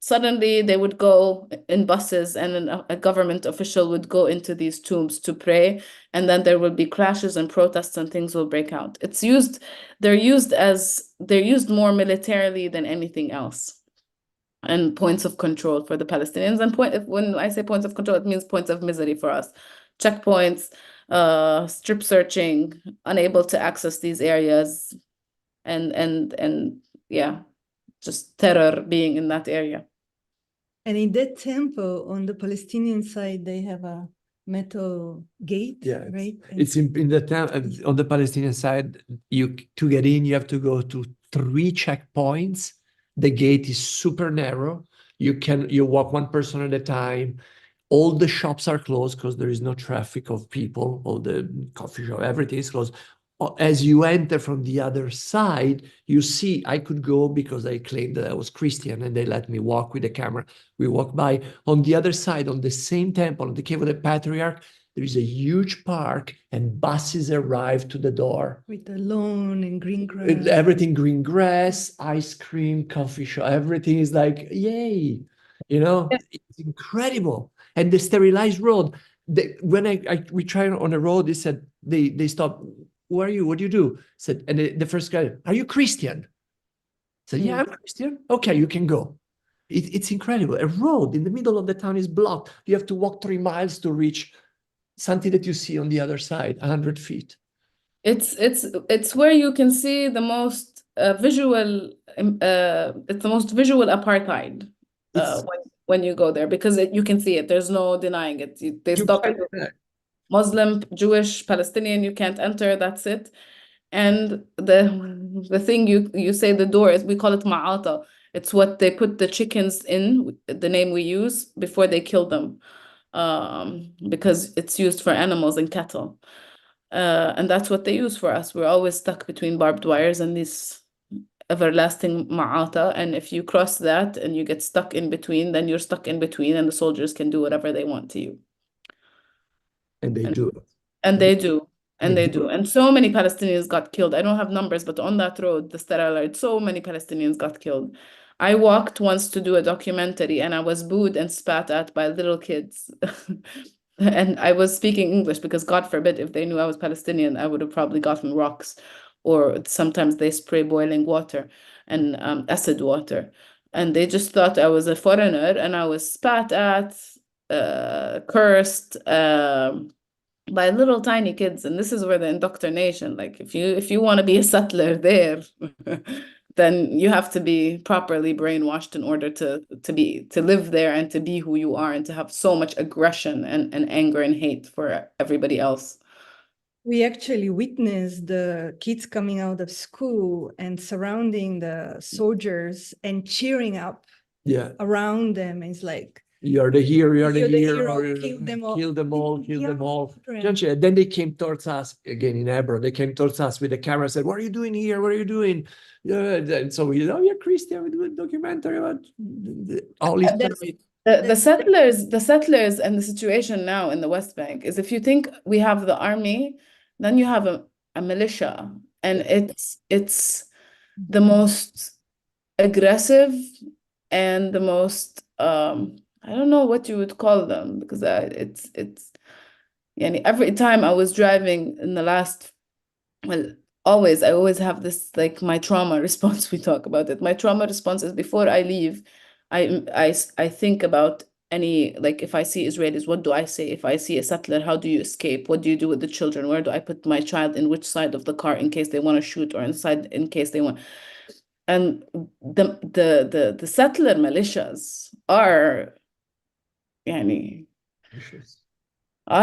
suddenly they would go in buses and a government official would go into these tombs to pray, and then there will be clashes and protests and things will break out. They're used more militarily than anything else, and points of control for the Palestinians. And when I say points of control, it means points of misery for us. Checkpoints, strip searching, unable to access these areas, and yeah, just terror being in that area. And in that temple, on the Palestinian side, they have a metal gate, right? It's in the on the Palestinian side. To get in, you have to go to 3 checkpoints. The gate is super narrow. You walk one person at a time. All the shops are closed because there is no traffic of people. All the coffee shop, everything is closed. As you enter from the other side, you see, I could go because I claimed that I was Christian and they let me walk with the camera. We walk by. On the other side, on the same temple, on the Cave of the Patriarch, there is a huge park and buses arrive to the door. With the lawn and green grass. Everything green grass, ice cream, coffee shop, everything is like, yay. It's incredible. And the sterilized road, when we tried on a road, they said, they stopped. Who are you? What do you do? Said, and the first guy, are you Christian? I said, yeah, I'm Christian. Okay, you can go. It's incredible. A road in the middle of the town is blocked. You have to walk 3 miles to reach something that you see on the other side, 100 feet. It's where you can see the most visual. It's the most visual apartheid when you go there, because you can see it. There's no denying it. They stop Muslim, Jewish, Palestinian. You can't enter. That's it. And the thing you say the door is, we call it ma'ata. It's what they put the chickens in, the name we use, before they kill them, because it's used for animals and cattle. And that's what they use for us. We're always stuck between barbed wires and this everlasting ma'ata. And if you cross that and you get stuck in between, then you're stuck in between, and the soldiers can do whatever they want to you. And they do. And they do. And they do. And so many Palestinians got killed. I don't have numbers, but on that road, the Star Alert, so many Palestinians got killed. I walked once to do a documentary, and I was booed and spat at by little kids. And I was speaking English because, God forbid, if they knew I was Palestinian, I would have probably gotten rocks. Or sometimes they spray boiling water and acid water. And they just thought I was a foreigner, and I was spat at, cursed, by little tiny kids. And this is where the indoctrination, like if you want to be a settler there, then you have to be properly brainwashed in order to live there and to be who you are, and to have so much aggression and anger and hate for everybody else. We actually witnessed the kids coming out of school and surrounding the soldiers and cheering up around them. It's like, you're the hero, you're the hero. Kill them all. Kill them all, kill them all. Then they came towards us, again in Hebron, they came towards us with the camera and said, what are you doing here? What are you doing? And so we, oh, you're Christian, we do a documentary about all this. The settlers and the situation now in the West Bank is, if you think we have the army, then you have a militia, and it's the most aggressive and the most I don't know what you would call them, because it's yani every time I was driving in the last, well, I always have this, like, my trauma response. We talk about it. My trauma response is, before I leave, I think about any, like, if I see Israelis, what do I say? If I see a settler, how do you escape? What do you do with the children? Where do I put my child, in which side of the car, in case they want to shoot, or inside in case they want. And the settler militias are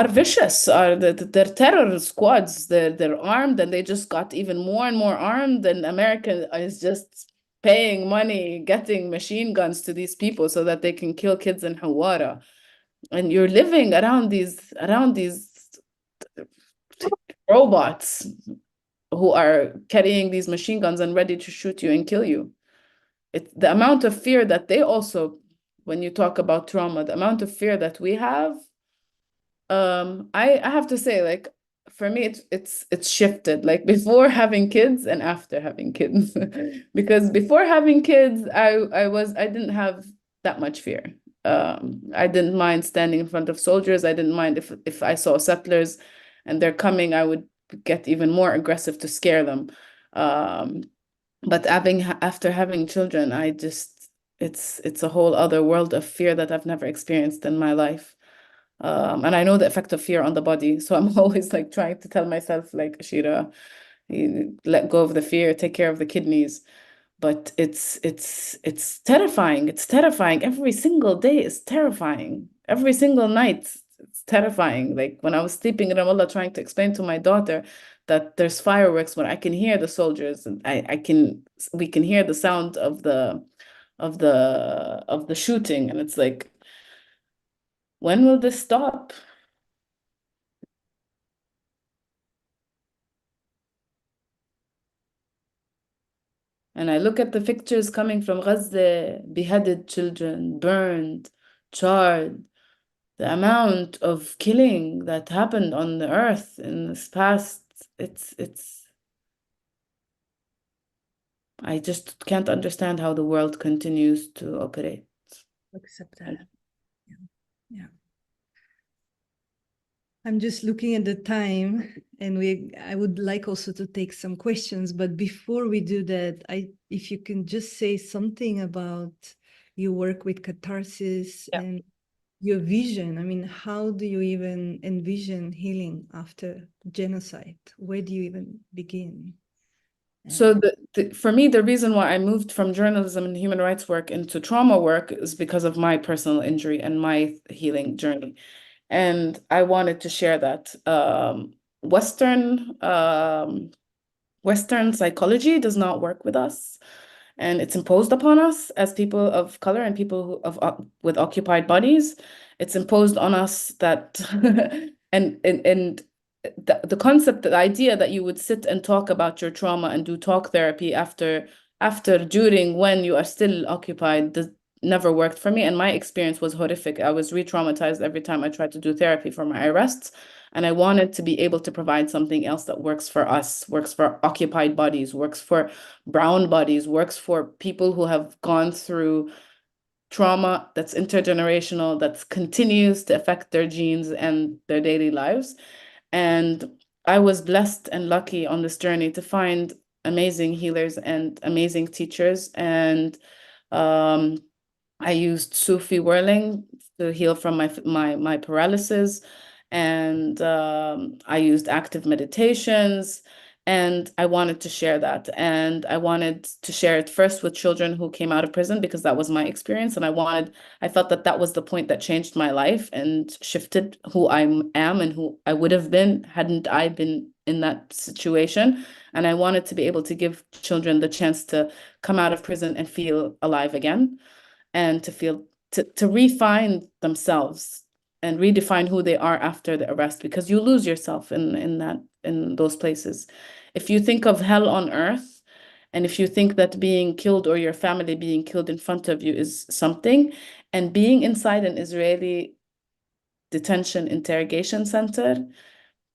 vicious. They're terror squads. They're armed, and they just got even more and more armed. And America is just paying money, getting machine guns to these people so that they can kill kids in Hawara. And you're living around these robots who are carrying these machine guns and ready to shoot you and kill you. It's the amount of fear that they also, when you talk about trauma, the amount of fear that we have, I have to say, like, for me, it's shifted, like, before having kids and after having kids. Because before having kids, I didn't have that much fear. I didn't mind standing in front of soldiers. I didn't mind if I saw settlers and they're coming, I would get even more aggressive to scare them. But after having children, it's a whole other world of fear that I've never experienced in my life. And I know the effect of fear on the body. So I'm always, like, trying to tell myself, like, Ashira, let go of the fear, take care of the kidneys. But it's terrifying. It's terrifying. Every single day is terrifying. Every single night, it's terrifying. Like, when I was sleeping in Ramallah, trying to explain to my daughter that there's fireworks, when I can hear the soldiers, and we can hear the sound of the shooting, and it's like, when will this stop? And I look at the pictures coming from Gaza, beheaded children, burned, charred, the amount of killing that happened on the earth in this past, I just can't understand how the world continues to operate. Accept that. Yeah. I'm just looking at the time, and I would like also to take some questions, but before we do that, if you can just say something about you work with catharsis Yeah. and your vision. I mean, how do you even envision healing after genocide? Where do you even begin? So for me, the reason why I moved from journalism and human rights work into trauma work is because of my personal injury and my healing journey. And I wanted to share that. Western psychology does not work with us, and it's imposed upon us as people of color and people with occupied bodies. It's imposed on us that and the concept, the idea that you would sit and talk about your trauma and do talk therapy during, when you are still occupied, never worked for me. And my experience was horrific. I was re-traumatized every time I tried to do therapy for my arrests. And I wanted to be able to provide something else that works for us, works for occupied bodies, works for brown bodies, works for people who have gone through trauma that's intergenerational, that continues to affect their genes and their daily lives. And I was blessed and lucky on this journey to find amazing healers and amazing teachers. And I used Sufi whirling to heal from my paralysis. And I used active meditations. And I wanted to share that. And I wanted to share it first with children who came out of prison, because that was my experience. And I felt that that was the point that changed my life and shifted who I am and who I would have been hadn't I been in that situation. And I wanted to be able to give children the chance to come out of prison and feel alive again, and to refine themselves and redefine who they are after the arrest, because you lose yourself in those places. If you think of hell on earth, and if you think that being killed or your family being killed in front of you is something, and being inside an Israeli detention interrogation center,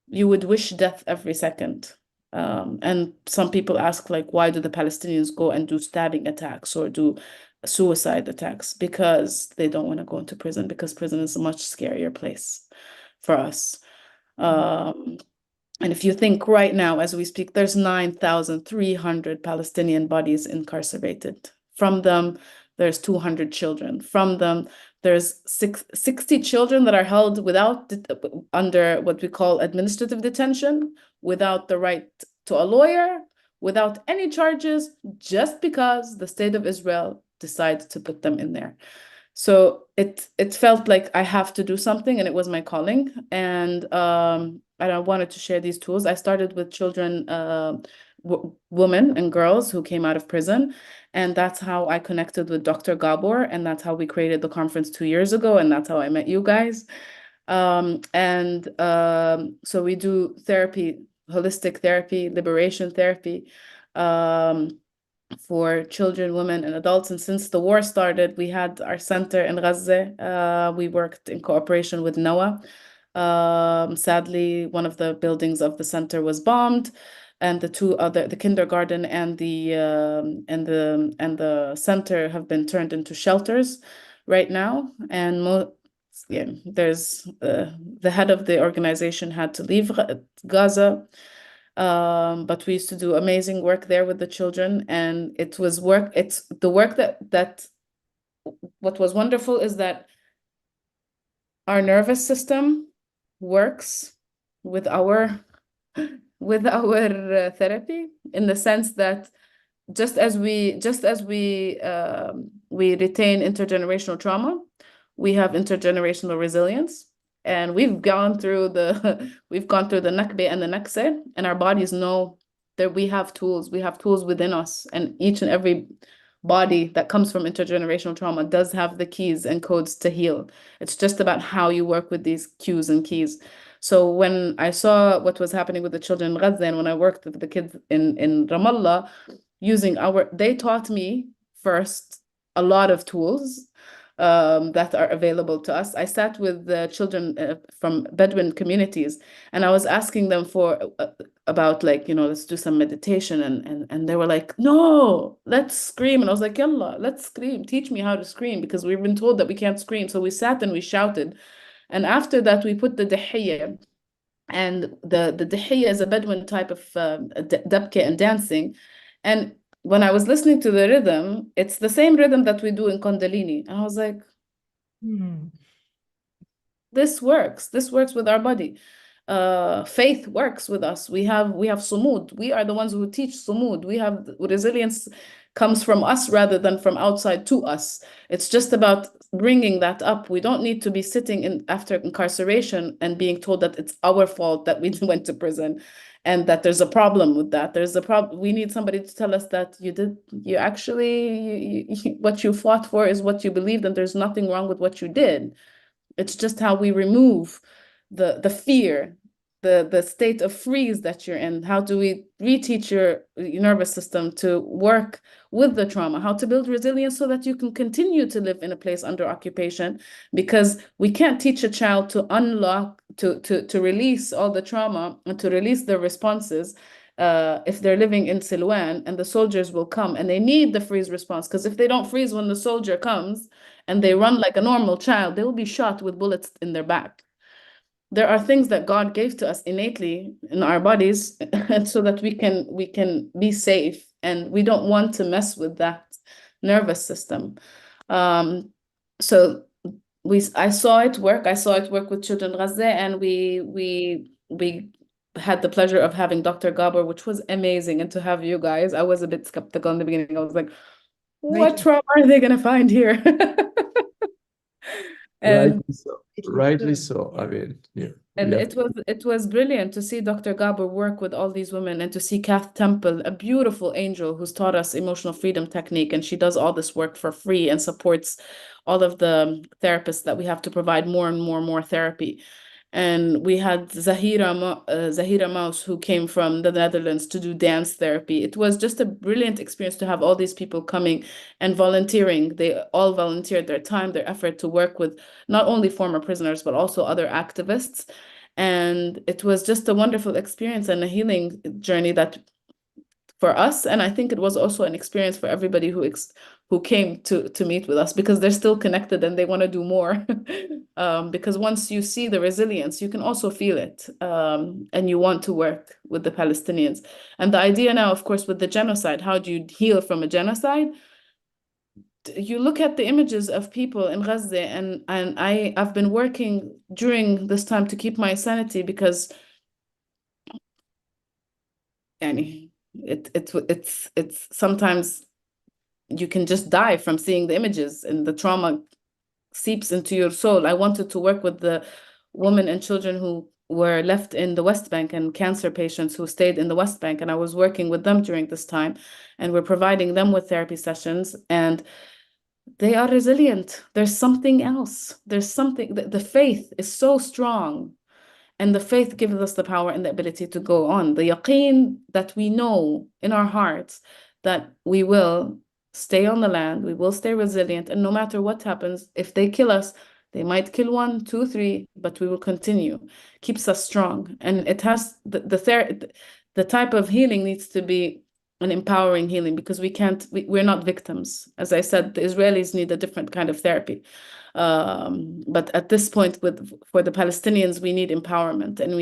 you would wish death every second. And some people ask, like, why do the Palestinians go and do stabbing attacks or do suicide attacks? Because they don't want to go into prison, because prison is a much scarier place for us. And if you think right now, as we speak, there's 9,300 Palestinian bodies incarcerated. From them, there's 200 children. From them, there's 60 children that are held under what we call administrative detention, without the right to a lawyer, without any charges, just because the state of Israel decided to put them in there. So it felt like I have to do something, and it was my calling. And I wanted to share these tools. I started with children, women and girls who came out of prison. And that's how I connected with Dr. Gabor. And that's how we created the conference 2 years ago. And that's how I met you guys. So we do therapy, holistic therapy, liberation therapy, for children, women, and adults. And since the war started, we had our center in Gaza. We worked in cooperation with NOAA. Sadly, one of the buildings of the center was bombed, and the kindergarten and the center have been turned into shelters right now. And there's the head of the organization had to leave Gaza. But we used to do amazing work there with the children, and it's the work that what was wonderful is that our nervous system works with our therapy, in the sense that just as we retain intergenerational trauma, we have intergenerational resilience. And we've gone through the Nakba and the Naksa, and our bodies know that we have tools. We have tools within us, and each and every body that comes from intergenerational trauma does have the keys and codes to heal. It's just about how you work with these cues and keys. So when I saw what was happening with the children in Gaza, and when I worked with the kids in Ramallah, they taught me first a lot of tools that are available to us. I sat with the children from Bedouin communities, and I was asking them about, like, let's do some meditation, and they were like, no, let's scream. And I was like, yalla, let's scream. Teach me how to scream, because we've been told that we can't scream. So we sat and we shouted. And after that, we put the dahiyya. And the dahiyya is a Bedouin type of dabke and dancing. And when I was listening to the rhythm, it's the same rhythm that we do in Kundalini. And I was like, this works. This works with our body. Faith works with us. We have sumud. We are the ones who teach sumud. We have resilience comes from us rather than from outside to us. It's just about bringing that up. We don't need to be sitting in after incarceration and being told that it's our fault that we went to prison and that there's a problem with that. There's a problem. We need somebody to tell us that what you fought for is what you believed, and there's nothing wrong with what you did. It's just how we remove the fear, the state of freeze that you're in. How do we reteach your nervous system to work with the trauma, how to build resilience so that you can continue to live in a place under occupation? Because we can't teach a child to unlock, to release all the trauma and to release their responses if they're living in Silwan and the soldiers will come and they need the freeze response. Because if they don't freeze when the soldier comes and they run like a normal child, they will be shot with bullets in their back. There are things that God gave to us innately in our bodies and so that we can be safe, and we don't want to mess with that nervous system. So I saw it work. I saw it work with Children Gaza, and we had the pleasure of having Dr. Gabor, which was amazing, and to have you guys. I was a bit skeptical in the beginning. I was like, what trauma are they gonna find here? And rightly so. I mean, yeah. And it was brilliant to see Dr. Gabor work with all these women, and to see Kath Temple, a beautiful angel who's taught us emotional freedom technique, and she does all this work for free and supports all of the therapists that we have to provide more and more therapy. And we had Zahira Maus, who came from the Netherlands to do dance therapy. It was just a brilliant experience to have all these people coming and volunteering. They all volunteered their time, their effort to work with not only former prisoners, but also other activists. And it was just a wonderful experience and a healing journey that for us, and I think it was also an experience for everybody who came to meet with us, because they're still connected and they want to do more. Because once you see the resilience, you can also feel it, and you want to work with the Palestinians. And the idea now, of course, with the genocide, how do you heal from a genocide? You look at the images of people in Gaza, and I've been working during this time to keep my sanity, because it's sometimes you can just die from seeing the images, and the trauma seeps into your soul. I wanted to work with the women and children who were left in the West Bank, and cancer patients who stayed in the West Bank, and I was working with them during this time, and we're providing them with therapy sessions, and they are resilient. There's something else. There's something, the faith is so strong. And the faith gives us the power and the ability to go on. The yaqeen that we know in our hearts that we will stay on the land, we will stay resilient, and no matter what happens, if they kill us, they might kill 1, 2, 3, but we will continue. Keeps us strong. And it has the type of healing needs to be an empowering healing, because we're not victims. As I said, the Israelis need a different kind of therapy. But at this point, for the Palestinians, we need empowerment, and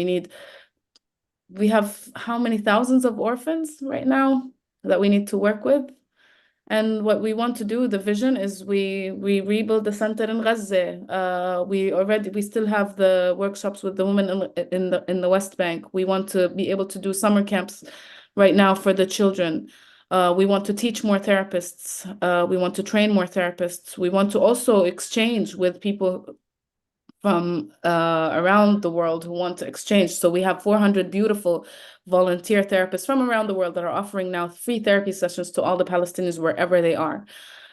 we have how many thousands of orphans right now that we need to work with. And what we want to do, the vision is we rebuild the center in Gaza. We still have the workshops with the women in the West Bank. We want to be able to do summer camps right now for the children. We want to teach more therapists. We want to train more therapists. We want to also exchange with people from around the world who want to exchange. So we have 400 beautiful volunteer therapists from around the world that are offering now free therapy sessions to all the Palestinians wherever they are.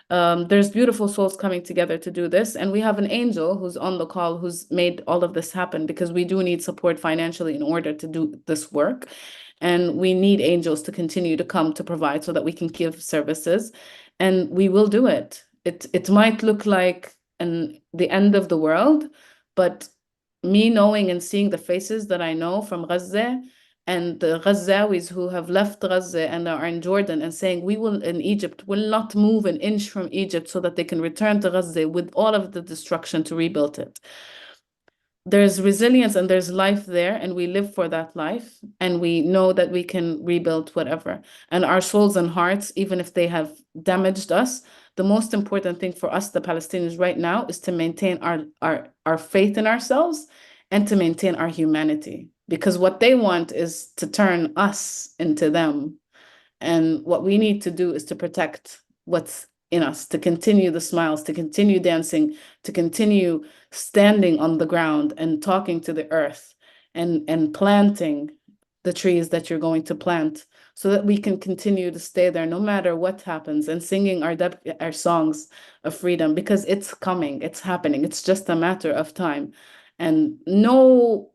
There's beautiful souls coming together to do this. And we have an angel who's on the call who's made all of this happen, because we do need support financially in order to do this work. And we need angels to continue to come to provide so that we can give services. And we will do it. It might look like the end of the world, but me knowing and seeing the faces that I know from Gaza, and the Gazawis who have left Gaza and are in Jordan, and saying we will in Egypt will not move an inch from Egypt so that they can return to Gaza with all of the destruction to rebuild it. there's resilience and there's life there, and we live for that life, and we know that we can rebuild whatever. And our souls and hearts, even if they have damaged us, the most important thing for us, the Palestinians, right now, is to maintain our faith in ourselves and to maintain our humanity. Because what they want is to turn us into them. And what we need to do is to protect what's in us, to continue the smiles, to continue dancing, to continue standing on the ground and talking to the earth and planting the trees that you're going to plant, so that we can continue to stay there no matter what happens, and singing our songs of freedom, because it's coming, it's happening, it's just a matter of time. And no,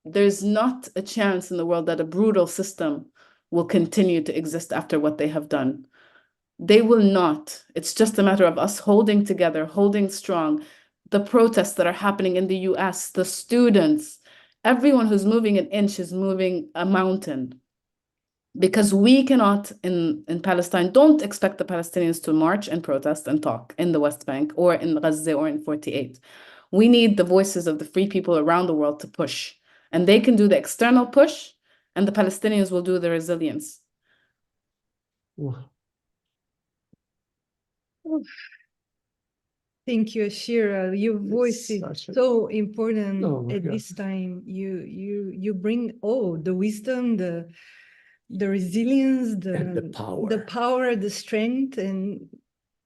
there's not a chance in the world that a brutal system will continue to exist after what they have done. They will not. It's just a matter of us holding together, holding strong. The protests that are happening in the US, the students, everyone who's moving an inch is moving a mountain. Because we cannot, in Palestine, don't expect the Palestinians to march and protest and talk in the West Bank or in Gaza or in 48. We need the voices of the free people around the world to push. And they can do the external push, and the Palestinians will do the resilience. Wow. Thank you, Ashira. Your voice is so important Oh at God. this time. You bring the wisdom, the resilience, And the power. the strength, and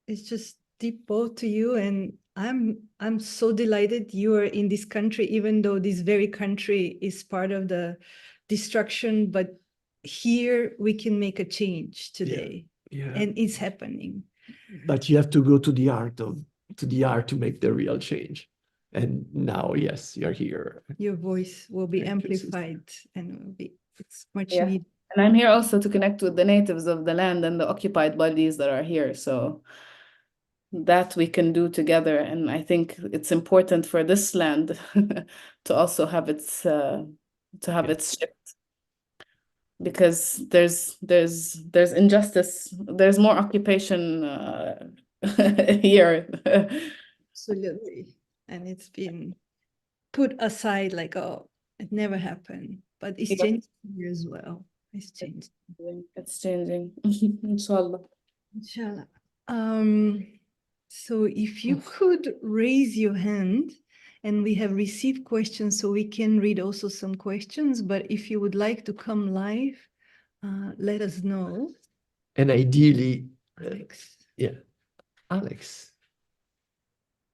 it's just deep both to you. And I'm so delighted you are in this country, even though this very country is part of the destruction. But here we can make a change today, and it's happening. But you have to go to the art to make the real change. And now, yes, you're here. Your voice will be Thank you, sister. amplified, and it's much Yeah. needed. And I'm here also to connect with the natives of the land and the occupied bodies that are here. So that we can do together. And I think it's important for this land to also have its its shift, because there's injustice, there's more occupation here. Absolutely. And it's been put aside like, oh, it never happened. But it's Yeah. changing here as well. It's changing. It's changing. Inshallah. Inshallah. So if you could raise your hand, and we have received questions, so we can read also some questions, but if you would like to come live, let us know. And ideally, Alex. Alex.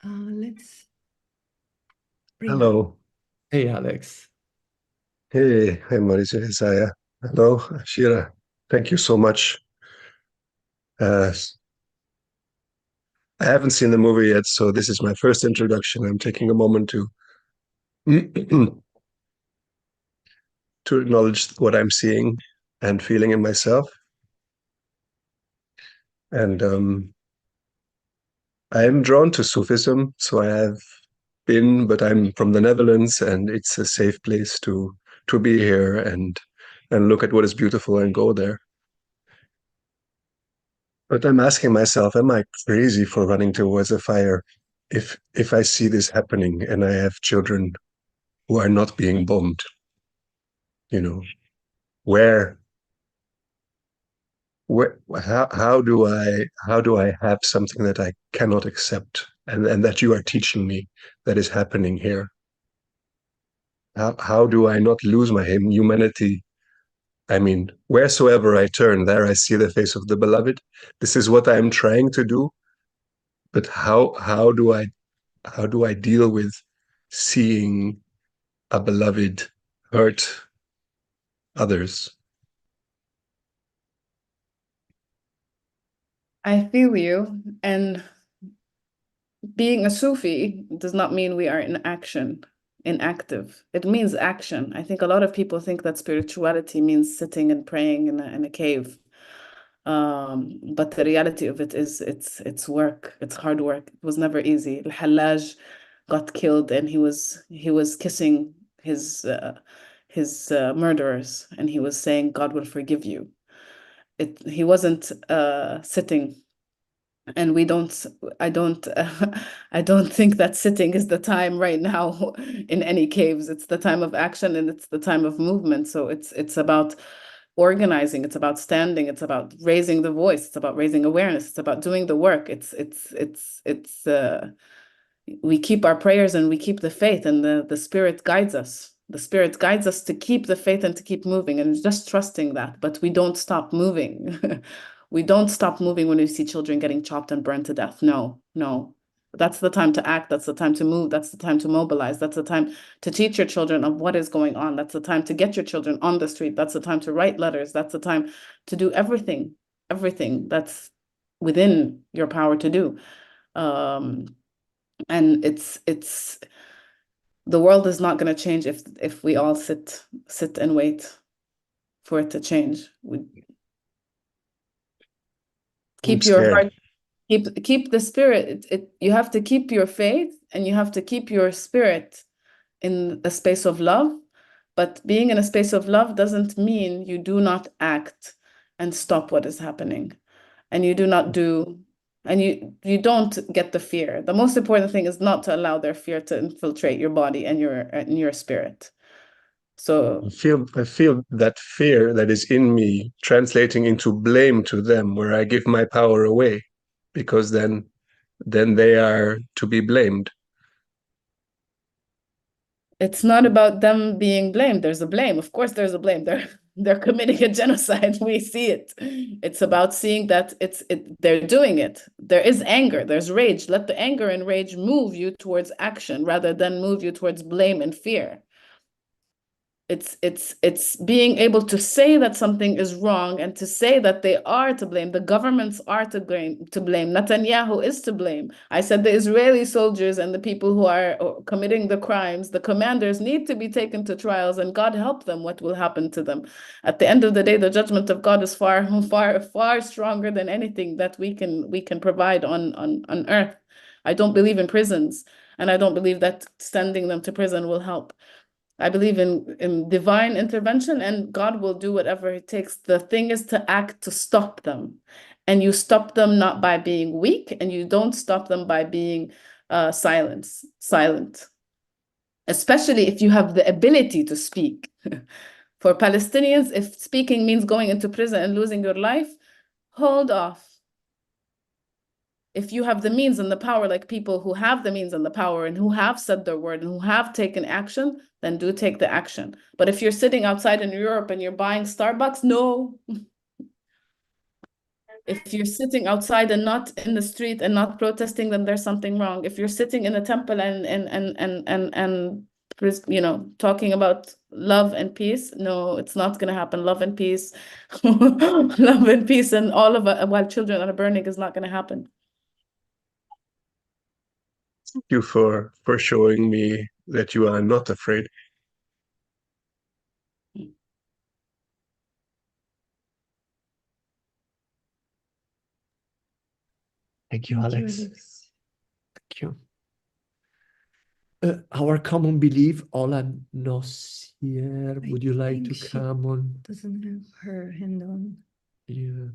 Let's bring Hello. Hey, Alex. Hey, hi, Maurizio. Hey, Zaya. Hello, Ashira. Thank you so much. I haven't seen the movie yet, so this is my first introduction. I'm taking a moment to to acknowledge what I'm seeing and feeling in myself. And I'm drawn to Sufism, so I have been, but I'm from the Netherlands, and it's a safe place to be here and look at what is beautiful and go there. But I'm asking myself, am I crazy for running towards a fire if I see this happening and I have children who are not being bombed? You know, how do I have something that I cannot accept and that you are teaching me that is happening here? How do I not lose my humanity? I mean, wheresoever I turn, there I see the face of the beloved. This is what I'm trying to do. But how do I deal with seeing a beloved hurt others? I feel you. And being a Sufi does not mean we are inactive. It means action. I think a lot of people think that spirituality means sitting and praying in a cave. But the reality of it is it's work. It's hard work. It was never easy. Al-Hallaj got killed, and he was kissing his murderers, and he was saying, God will forgive you. He wasn't sitting And I don't I don't think that sitting is the time right now in any caves. It's the time of action and it's the time of movement. So it's about organizing, it's about standing, it's about raising the voice, it's about raising awareness, it's about doing the work. We keep our prayers and we keep the faith, and the spirit guides us. The spirit guides us to keep the faith and to keep moving, and just trusting that. But we don't stop moving. We don't stop moving when we see children getting chopped and burned to death. No, no. That's the time to act. That's the time to move. That's the time to mobilize. That's the time to teach your children of what is going on. That's the time to get your children on the street. That's the time to write letters. That's the time to do everything that's within your power to do. And it's the world is not going to change if we all sit and wait for it to change. Keep your heart, keep the spirit. You have to keep your faith and you have to keep your spirit in a space of love. But being in a space of love doesn't mean you do not act and stop what is happening. And you do not do, and you don't get the fear. The most important thing is not to allow their fear to infiltrate your body and your spirit. So I feel that fear that is in me translating into blame to them, where I give my power away, because then they are to be blamed. it's not about them being blamed. There's a blame. Of course, there's a blame. They're committing a genocide. We see it. It's about seeing that they're doing it. There is anger. There's rage. Let the anger and rage move you towards action rather than move you towards blame and fear. It's being able to say that something is wrong and to say that they are to blame. The governments are to blame. Netanyahu is to blame. I said the Israeli soldiers and the people who are committing the crimes, the commanders need to be taken to trials, and God help them. What will happen to them? At the end of the day, the judgment of God is far, far, far stronger than anything that we can provide on earth. I don't believe in prisons, and I don't believe that sending them to prison will help. I believe in divine intervention, and God will do whatever it takes. The thing is to act to stop them. And you stop them not by being weak, and you don't stop them by being silent. Especially if you have the ability to speak. For Palestinians, if speaking means going into prison and losing your life, hold off. If you have the means and the power, like people who have the means and the power and who have said their word and who have taken action, then do take the action. But if you're sitting outside in Europe and you're buying Starbucks, no. If you're sitting outside and not in the street and not protesting, then there's something wrong. If you're sitting in a temple and talking about love and peace, no, it's not going to happen. Love and peace, love and peace, and all of it while children are burning is not going to happen. Thank you for showing me that you are not afraid. Thank you, Alex. Thank you. Our common belief, Ola Nossier, would you like to come on? Doesn't have her hand on. Yeah.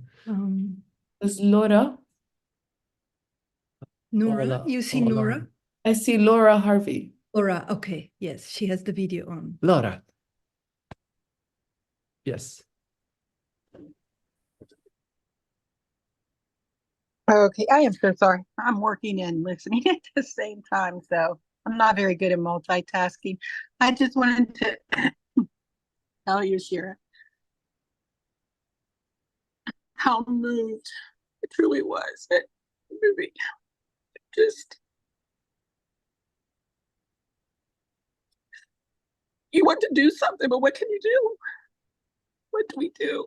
Is Laura? Nora, Ola, you see Ola. Nora? I see Laura Harvey. Laura, okay, yes, she has the video on. Laura. Yes. Okay, I am so sorry. I'm working and listening at the same time, so I'm not very good at multitasking. I just wanted to tell you, Shira, how moved it truly was that movie. Just, you want to do something, but what can you do? What do we do?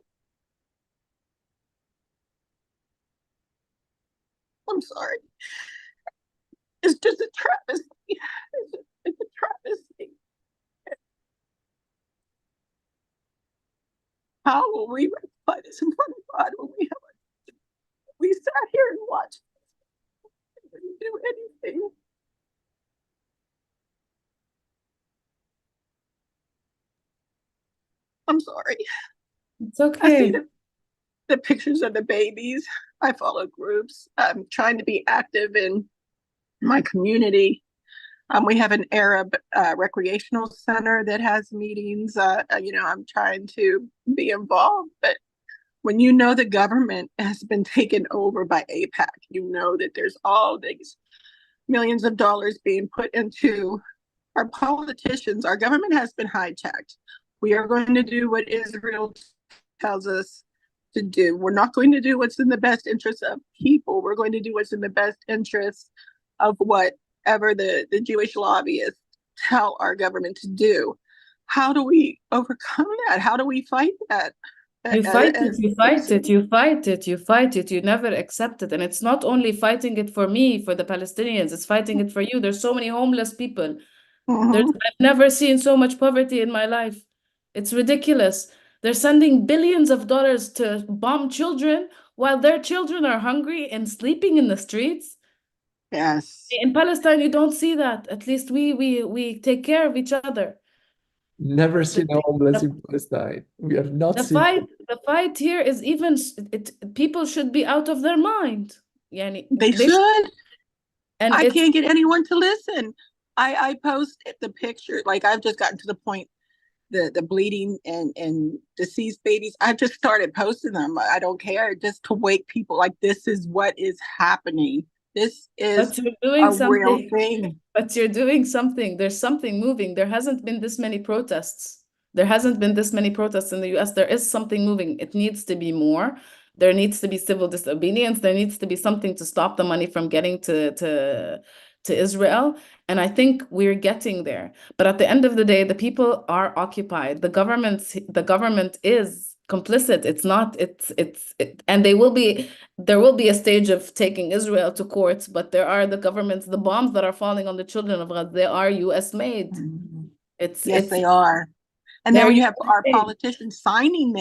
I'm sorry. It's just a travesty. It's a travesty. How will we rectify this in front of God when we sat here and watched? We didn't do anything. I'm sorry. It's okay. I see the pictures of the babies. I follow groups. I'm trying to be active in my community. We have an Arab recreational center that has meetings. I'm trying to be involved, but when you know the government has been taken over by AIPAC, you know that there's all these millions of dollars being put into our politicians. Our government has been hijacked. We are going to do what Israel tells us to do. We're not going to do what's in the best interest of people. We're going to do what's in the best interest of whatever the Jewish lobbyists tell our government to do. How do we overcome that? How do we fight that? You fight it, you fight it, you fight it, you fight it, you never accept it. And it's not only fighting it for me, for the Palestinians, it's fighting it for you. There's so many homeless people. I've never seen so much poverty in my life. It's ridiculous. They're sending billions of dollars to bomb children while their children are hungry and sleeping in the streets. Yes. In Palestine, you don't see that. At least we take care of each other. Never seen a homeless in Palestine. We have not seen The fight here is even people should be out of their mind. They should. And I can't get anyone to listen. I post the picture, like I've just gotten to the point, the bleeding and deceased babies. I've just started posting them. I don't care, just to wake people, like, this is what is happening. This is a real thing. But you're doing something. There's something moving. There hasn't been this many protests. There hasn't been this many protests in the US. There is something moving. It needs to be more. There needs to be civil disobedience. There needs to be something to stop the money from getting to Israel. And I think we're getting there. But at the end of the day, the people are occupied. The government is complicit. It's not, and there will be a stage of taking Israel to court, but there are the bombs that are falling on the children of Gaza, they are US made. Yes, they are. And then when you have our politicians signing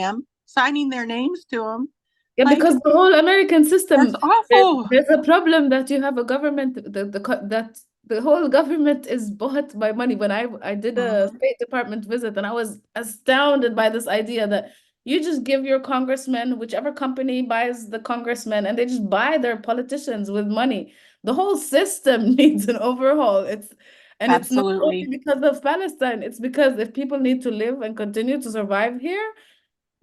their names to them. Yeah, like, because the whole American system, that's awful. There's a problem that you have a government that the whole government is bought by money. When I did a State Department visit, and I was astounded by this idea that you just give your congressman, whichever company buys the congressman, and they just buy their politicians with money. The whole system needs an overhaul. It's not only because of Palestine. It's because if people need to live and continue to survive here,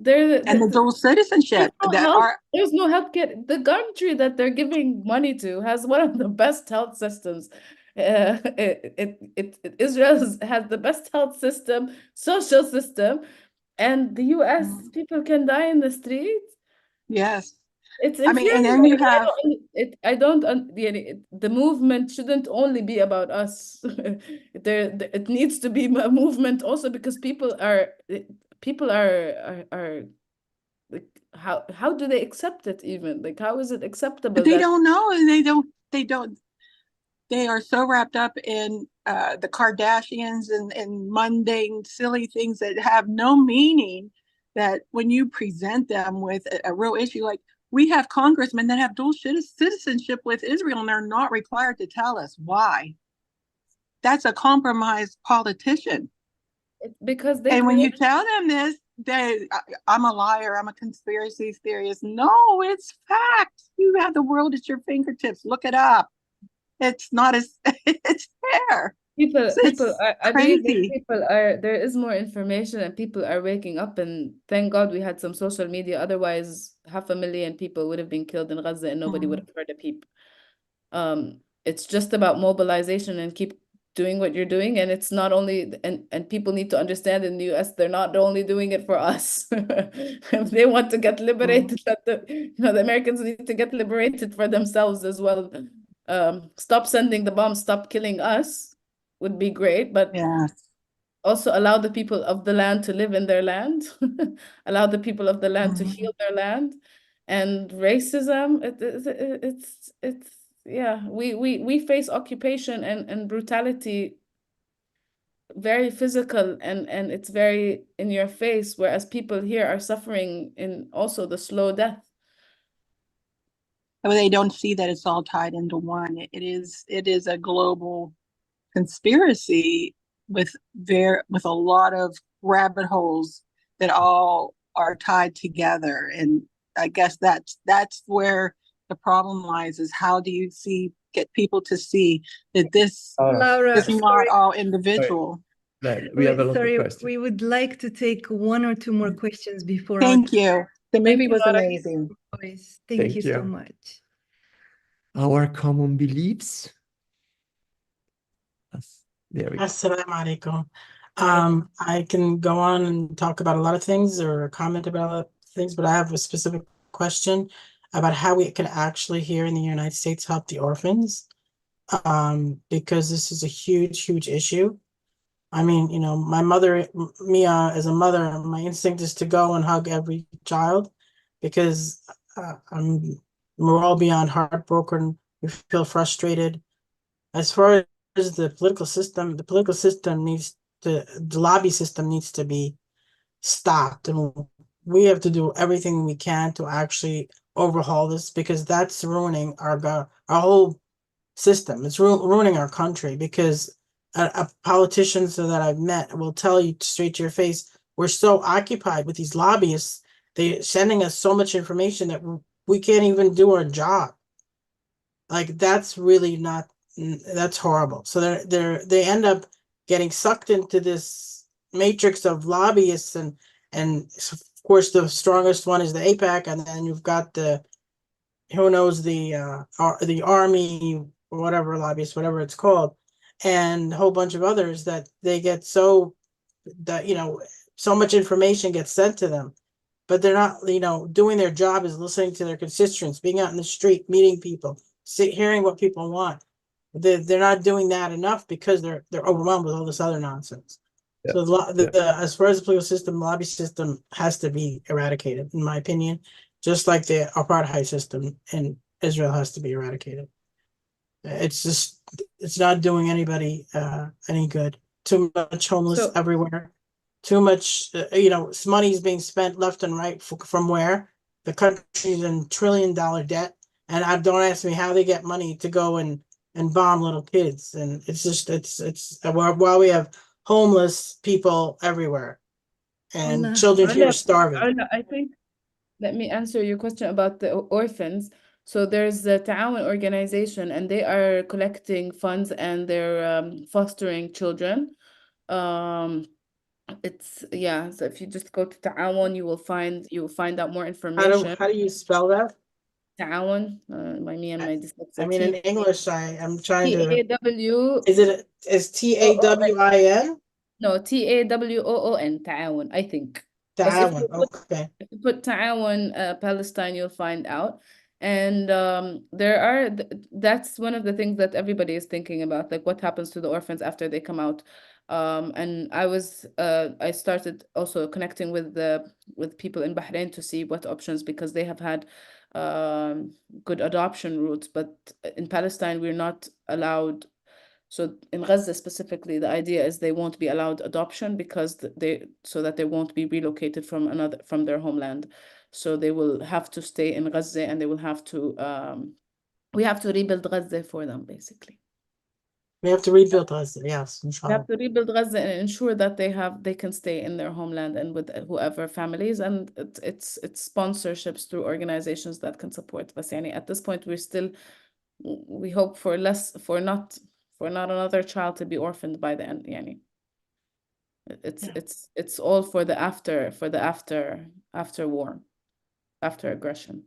the dual citizenship, there's no health care. The country that they're giving money to has one of the best health systems. Israel has the best health system, social system, and the US people can die in the streets. Yes, it's infuriating. And then you have the movement shouldn't only be about us. It needs to be a movement also, because people are like, how do they accept it even? Like, how is it acceptable? They don't know, and they don't. They are so wrapped up in the Kardashians and mundane, silly things that have no meaning, that when you present them with a real issue, like we have congressmen that have dual citizenship with Israel, and they're not required to tell us why. That's a compromised politician. Because when you tell them this, I'm a liar, I'm a conspiracy theorist. No, it's fact. You have the world at your fingertips. Look it up. It's not it's there. I believe there is more information, and people are waking up, and thank God we had some social media. Otherwise, 500,000 people would have been killed in Gaza and nobody would have heard a peep. It's just about mobilization and keep doing what you're doing. And it's not only, and people need to understand, in the US, they're not only doing it for us. If they want to get liberated, the Americans need to get liberated for themselves as well. Stop sending the bombs, stop killing us would be great, but also allow the people of the land to live in their land, allow the people of the land to heal their land. And racism, we face occupation and brutality, very physical, and it's very in your face, whereas people here are suffering in also the slow death. They don't see that it's all tied into one. It is a global conspiracy with a lot of rabbit holes that all are tied together. And I guess that's where the problem lies is how do you get people to see that this Laura, is not sorry. all individual. We have a lot Sorry, of questions. we would like to take one or two more questions before. Thank you. The movie you, was Laura. amazing. Thank you so you. much. Our common beliefs. There we go. Assalamu alaikum. I can go on and talk about a lot of things or comment about a lot of things, but I have a specific question about how we can actually here in the United States help the orphans, because this is a huge, huge issue. I mean, you know, my mother, Mia, as a mother, my instinct is to go and hug every child because we're all beyond heartbroken. We feel frustrated. As far as the political system needs to, the lobby system needs to be stopped, and we have to do everything we can to actually overhaul this because that's ruining our whole system. It's ruining our country because politicians that I've met will tell you straight to your face, we're so occupied with these lobbyists. They're sending us so much information that we can't even do our job. Like that's really not, that's horrible. So they end up getting sucked into this matrix of lobbyists and of course the strongest one is the AIPAC, and then you've got the who knows the army or whatever lobbyists, whatever it's called, and a whole bunch of others that they get so that, you know, so much information gets sent to them, but they're not, you know, doing their job is listening to their constituents, being out in the street, meeting people, hearing what people want. They're not doing that enough because they're overwhelmed with all this other nonsense. Yeah. So as far as the political system, the lobby system has to be eradicated, in my opinion, just like the apartheid system in Israel has to be eradicated. It's not doing anybody any good. Too much homeless everywhere. Too much, you know, money is being spent left and right from where the country's in $1 trillion debt, and don't ask me how they get money to go and bomb little kids. And it's just it's while we have homeless people everywhere and children here starving. I think, let me answer your question about the orphans. So there's the Ta'awun organization, and they are collecting funds and they're fostering children. It's so if you just go to Ta'awun, you will find out more information. How do you spell that? Ta'awun, me and my dyslexia. I mean, in English, I'm trying to. T-A-W. Is T-A-W-I-N? No, T-A-W-O-O-N, Ta'awun, I think. Ta'awun, okay. If you put Ta'awun Palestine, you'll find out. And that's one of the things that everybody is thinking about, like what happens to the orphans after they come out. And I started also connecting with people in Bahrain to see what options, because they have had good adoption routes, but in Palestine we're not allowed. So in Gaza specifically, the idea is they won't be allowed adoption because so that they won't be relocated from their homeland. So they will have to stay in Gaza, and they will have to we have to rebuild Gaza for them, basically. We have to rebuild Gaza, yes, We inshallah. have to rebuild Gaza and ensure that they can stay in their homeland and with whoever families, and it's sponsorships through organizations that can support us. At this point, we hope for not another child to be orphaned by the end. It's all for the after war, after aggression.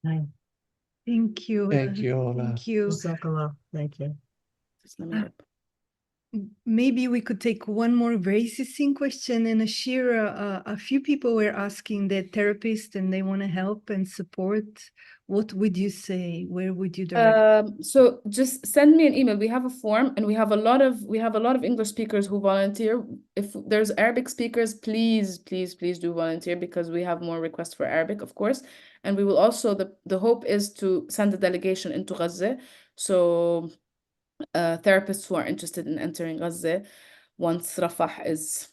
Thank you. Thank you. Thank you. Jazakallah. Thank you. Maybe we could take one more very succinct question. And Ashira, a few people were asking, they're therapists and they want to help and support. What would you say? Where would you direct? So just send me an email. We have a form, and we have a lot of English speakers who volunteer. If there's Arabic speakers, please do volunteer, because we have more requests for Arabic, of course. And we will also, the hope is to send a delegation into Gaza. So therapists who are interested in entering Gaza once Rafah is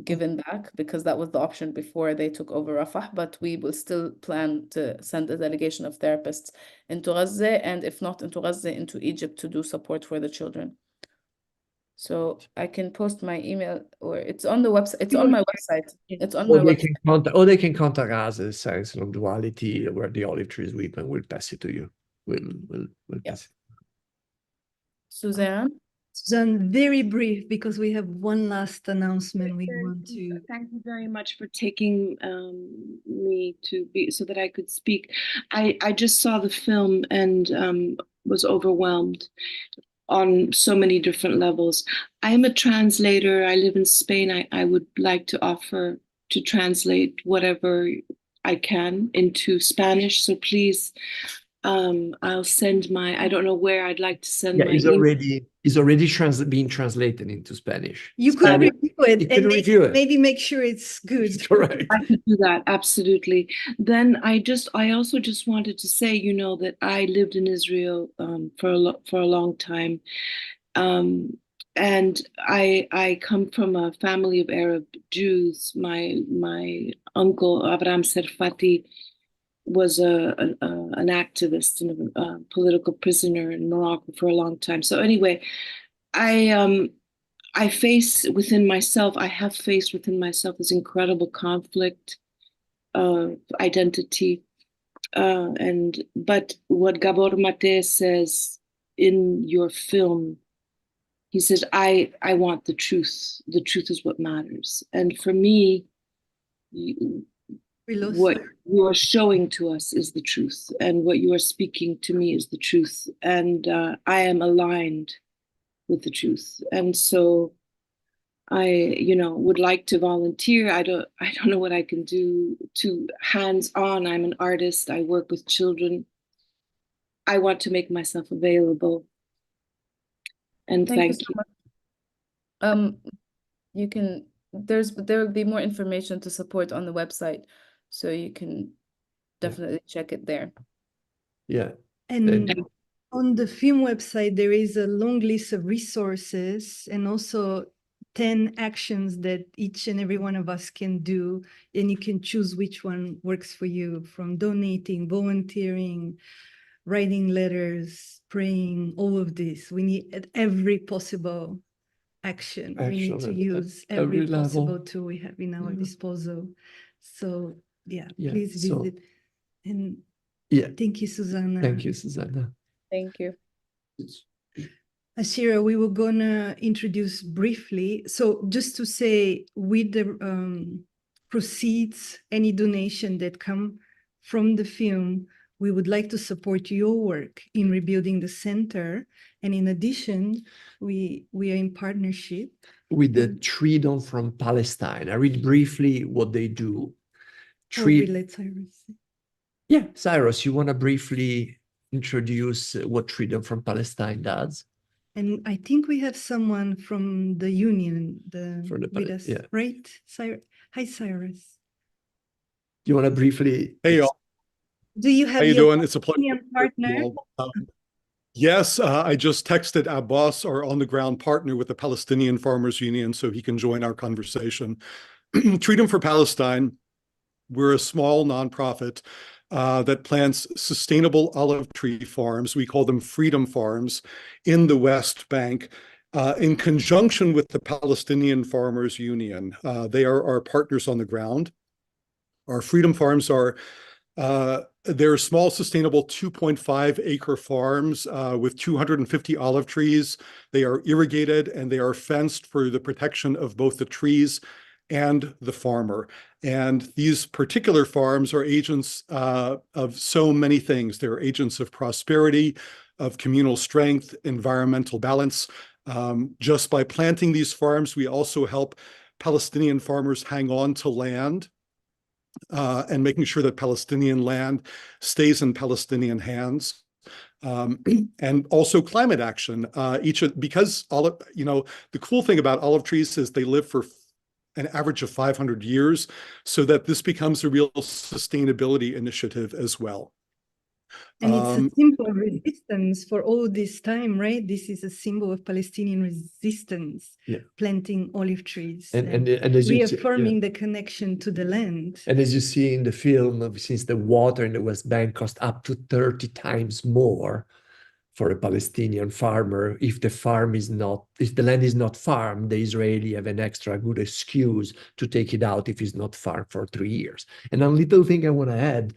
given back, because that was the option before they took over Rafah, but we will still plan to send a delegation of therapists into Gaza, and if not into Gaza, into Egypt, to do support for the children. So I can post my email, or it's on the website. It's on my website. It's on my Or they website. can contact, or they can contact us at Science and Duality, where the olive trees weep, and we'll pass it to you. We'll pass it. Suzanne? Suzanne, very brief, because we have one last announcement we want to. Thank you very much for taking me to be so that I could speak. I just saw the film and was overwhelmed on so many different levels. I am a translator. I live in Spain. I would like to offer to translate whatever I can into Spanish. So please, I'll send my, I don't know where I'd like to send my email. It's already being translated into Spanish. You could review it You and can review it. maybe make sure it's good. Correct. I could do that, absolutely. Then I also just wanted to say, you know, that I lived in Israel for a long time, and I come from a family of Arab Jews. My uncle Abraham Serfati was an activist and a political prisoner in Morocco for a long time. So anyway, I face within myself, I have faced within myself this incredible conflict of identity. But what Gabor Maté says in your film, he says, I want the truth. The truth is what matters. And for me, what you are showing to us is the truth. And what you are speaking to me is the truth. And I am aligned with the truth. And so I, would like to volunteer. I don't know what I can do to hands-on. I'm an artist. I work with children. I want to make myself available. And thank you. So much. You can, there will be more information to support on the website, so you can definitely check it there. Yeah. And on the film website, there is a long list of resources and also 10 actions that each and every one of us can do, and you can choose which one works for you, from donating, volunteering, writing letters, praying, all of this. We need every possible action. We need to use every possible tool we have in our disposal. So please visit. And thank you, Susanna. Thank you, Susanna. Thank you. Ashira, we were gonna introduce briefly. So just to say, with the proceeds, any donation that come from the film, we would like to support your work in rebuilding the center. And in addition, we are in partnership with the Freedom from Palestine. I read briefly what they do. Let Cyrus. Yeah, Cyrus, you want to briefly introduce what Freedom from Palestine does? And I think we have someone from the union with us, right? Hi, Cyrus. You want to briefly? Hey, y'all. Do you have How you doing? It's a pleasure. Partner? Yes, I just texted Abbas, our on-the-ground partner with the Palestinian Farmers Union, so he can join our conversation. Freedom for Palestine, we're a small nonprofit that plants sustainable olive tree farms. We call them freedom farms in the West Bank in conjunction with the Palestinian Farmers Union. They are our partners on the ground. Our freedom farms are they're small, sustainable 2.5 acre farms with 250 olive trees. They are irrigated and they are fenced for the protection of both the trees and the farmer. And these particular farms are agents of so many things. They're agents of prosperity, of communal strength, environmental balance. Just by planting these farms, we also help Palestinian farmers hang on to land and making sure that Palestinian land stays in Palestinian hands. And also climate action. Because the cool thing about olive trees is they live for an average of 500 years, so that this becomes a real sustainability initiative as well. And it's a symbol of resistance for all this time, right? This is a symbol of Palestinian resistance, planting olive trees and reaffirming the connection to the land. And as you see in the film, since the water in the West Bank cost up to 30 times more for a Palestinian farmer, if the land is not farmed, the Israeli have an extra good excuse to take it out if it's not farmed for 3 years. And a little thing I want to add,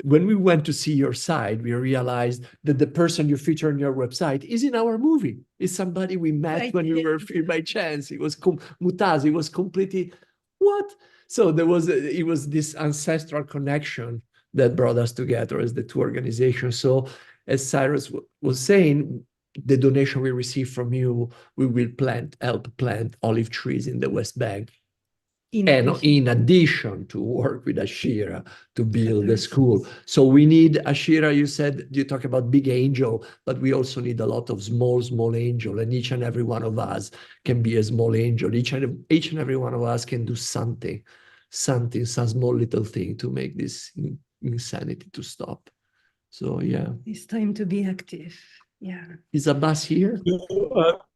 when we went to see your site, we realized that the person you feature on your website is in our movie. It's somebody we met when we were filmed by chance. It was Mutaz. It was completely, what? So it was this ancestral connection that brought us together as the two organizations. So as Cyrus was saying, the donation we receive from you, we will help plant olive trees in the West Bank. In addition to work with Ashira to build the school. So we need, Ashira, you talk about big angel, but we also need a lot of small angel, and each and every one of us can be a small angel. Each and every one of us can do something, some small little thing to make this insanity to stop. So yeah. It's time to be active. Yeah. Is Abbas here?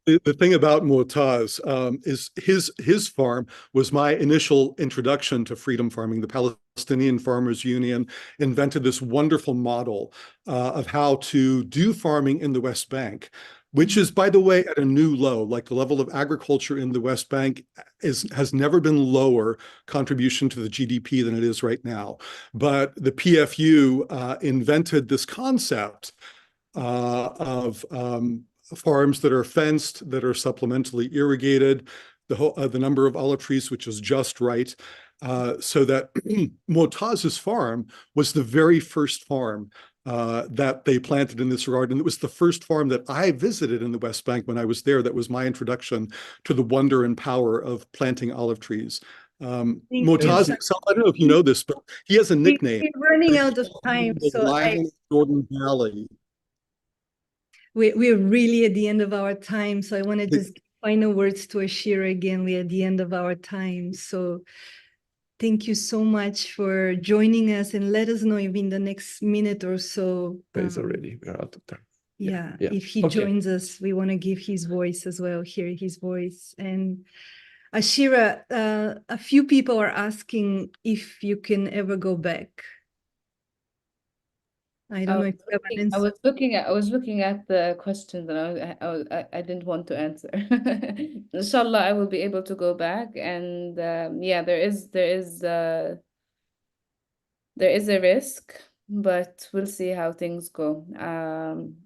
The thing about Mu'taz is his farm was my initial introduction to freedom farming. The Palestinian Farmers Union invented this wonderful model of how to do farming in the West Bank, which is, by the way, at a new low. Like, the level of agriculture in the West Bank has never been lower contribution to the GDP than it is right now. But the PFU invented this concept of farms that are fenced, that are supplementally irrigated, the number of olive trees, which is just right, so that Mu'taz's farm was the very first farm that they planted in this regard. And it was the first farm that I visited in the West Bank when I was there. That was my introduction to the wonder and power of planting olive trees. Mu'taz, I don't know if you know this, but he has a nickname. We're running out of time. The Lion of Jordan Valley. We're really at the end of our time. So I want to just give final words to Ashira again. We're at the end of our time. So thank you so much for joining us, and let us know if in the next minute or so. It's already, we're out of time. Yeah, if he joins us, we want to give his voice as well, hear his voice. And Ashira, a few people are asking if you can ever go back. I don't know if you have an answer. I was looking at the questions, and I didn't want to answer. Inshallah, I will be able to go back, and yeah, there is a risk, but we'll see how things go.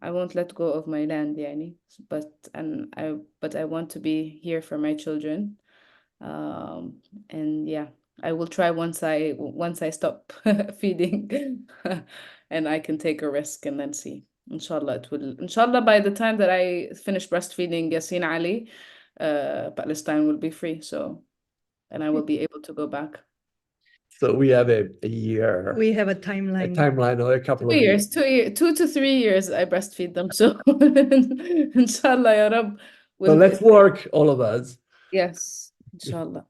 I won't let go of my land, yani, but I want to be here for my children, and yeah, I will try once I stop feeding. And I can take a risk and then see. Inshallah, by the time that I finish breastfeeding Yasin Ali, Palestine will be free. So, and I will be able to go back. So we have a year. We have a timeline. Or a couple of years. 2 to 3 years I breastfeed them. So, inshallah, ya Rab. So let's work, all of us. Yes, inshallah.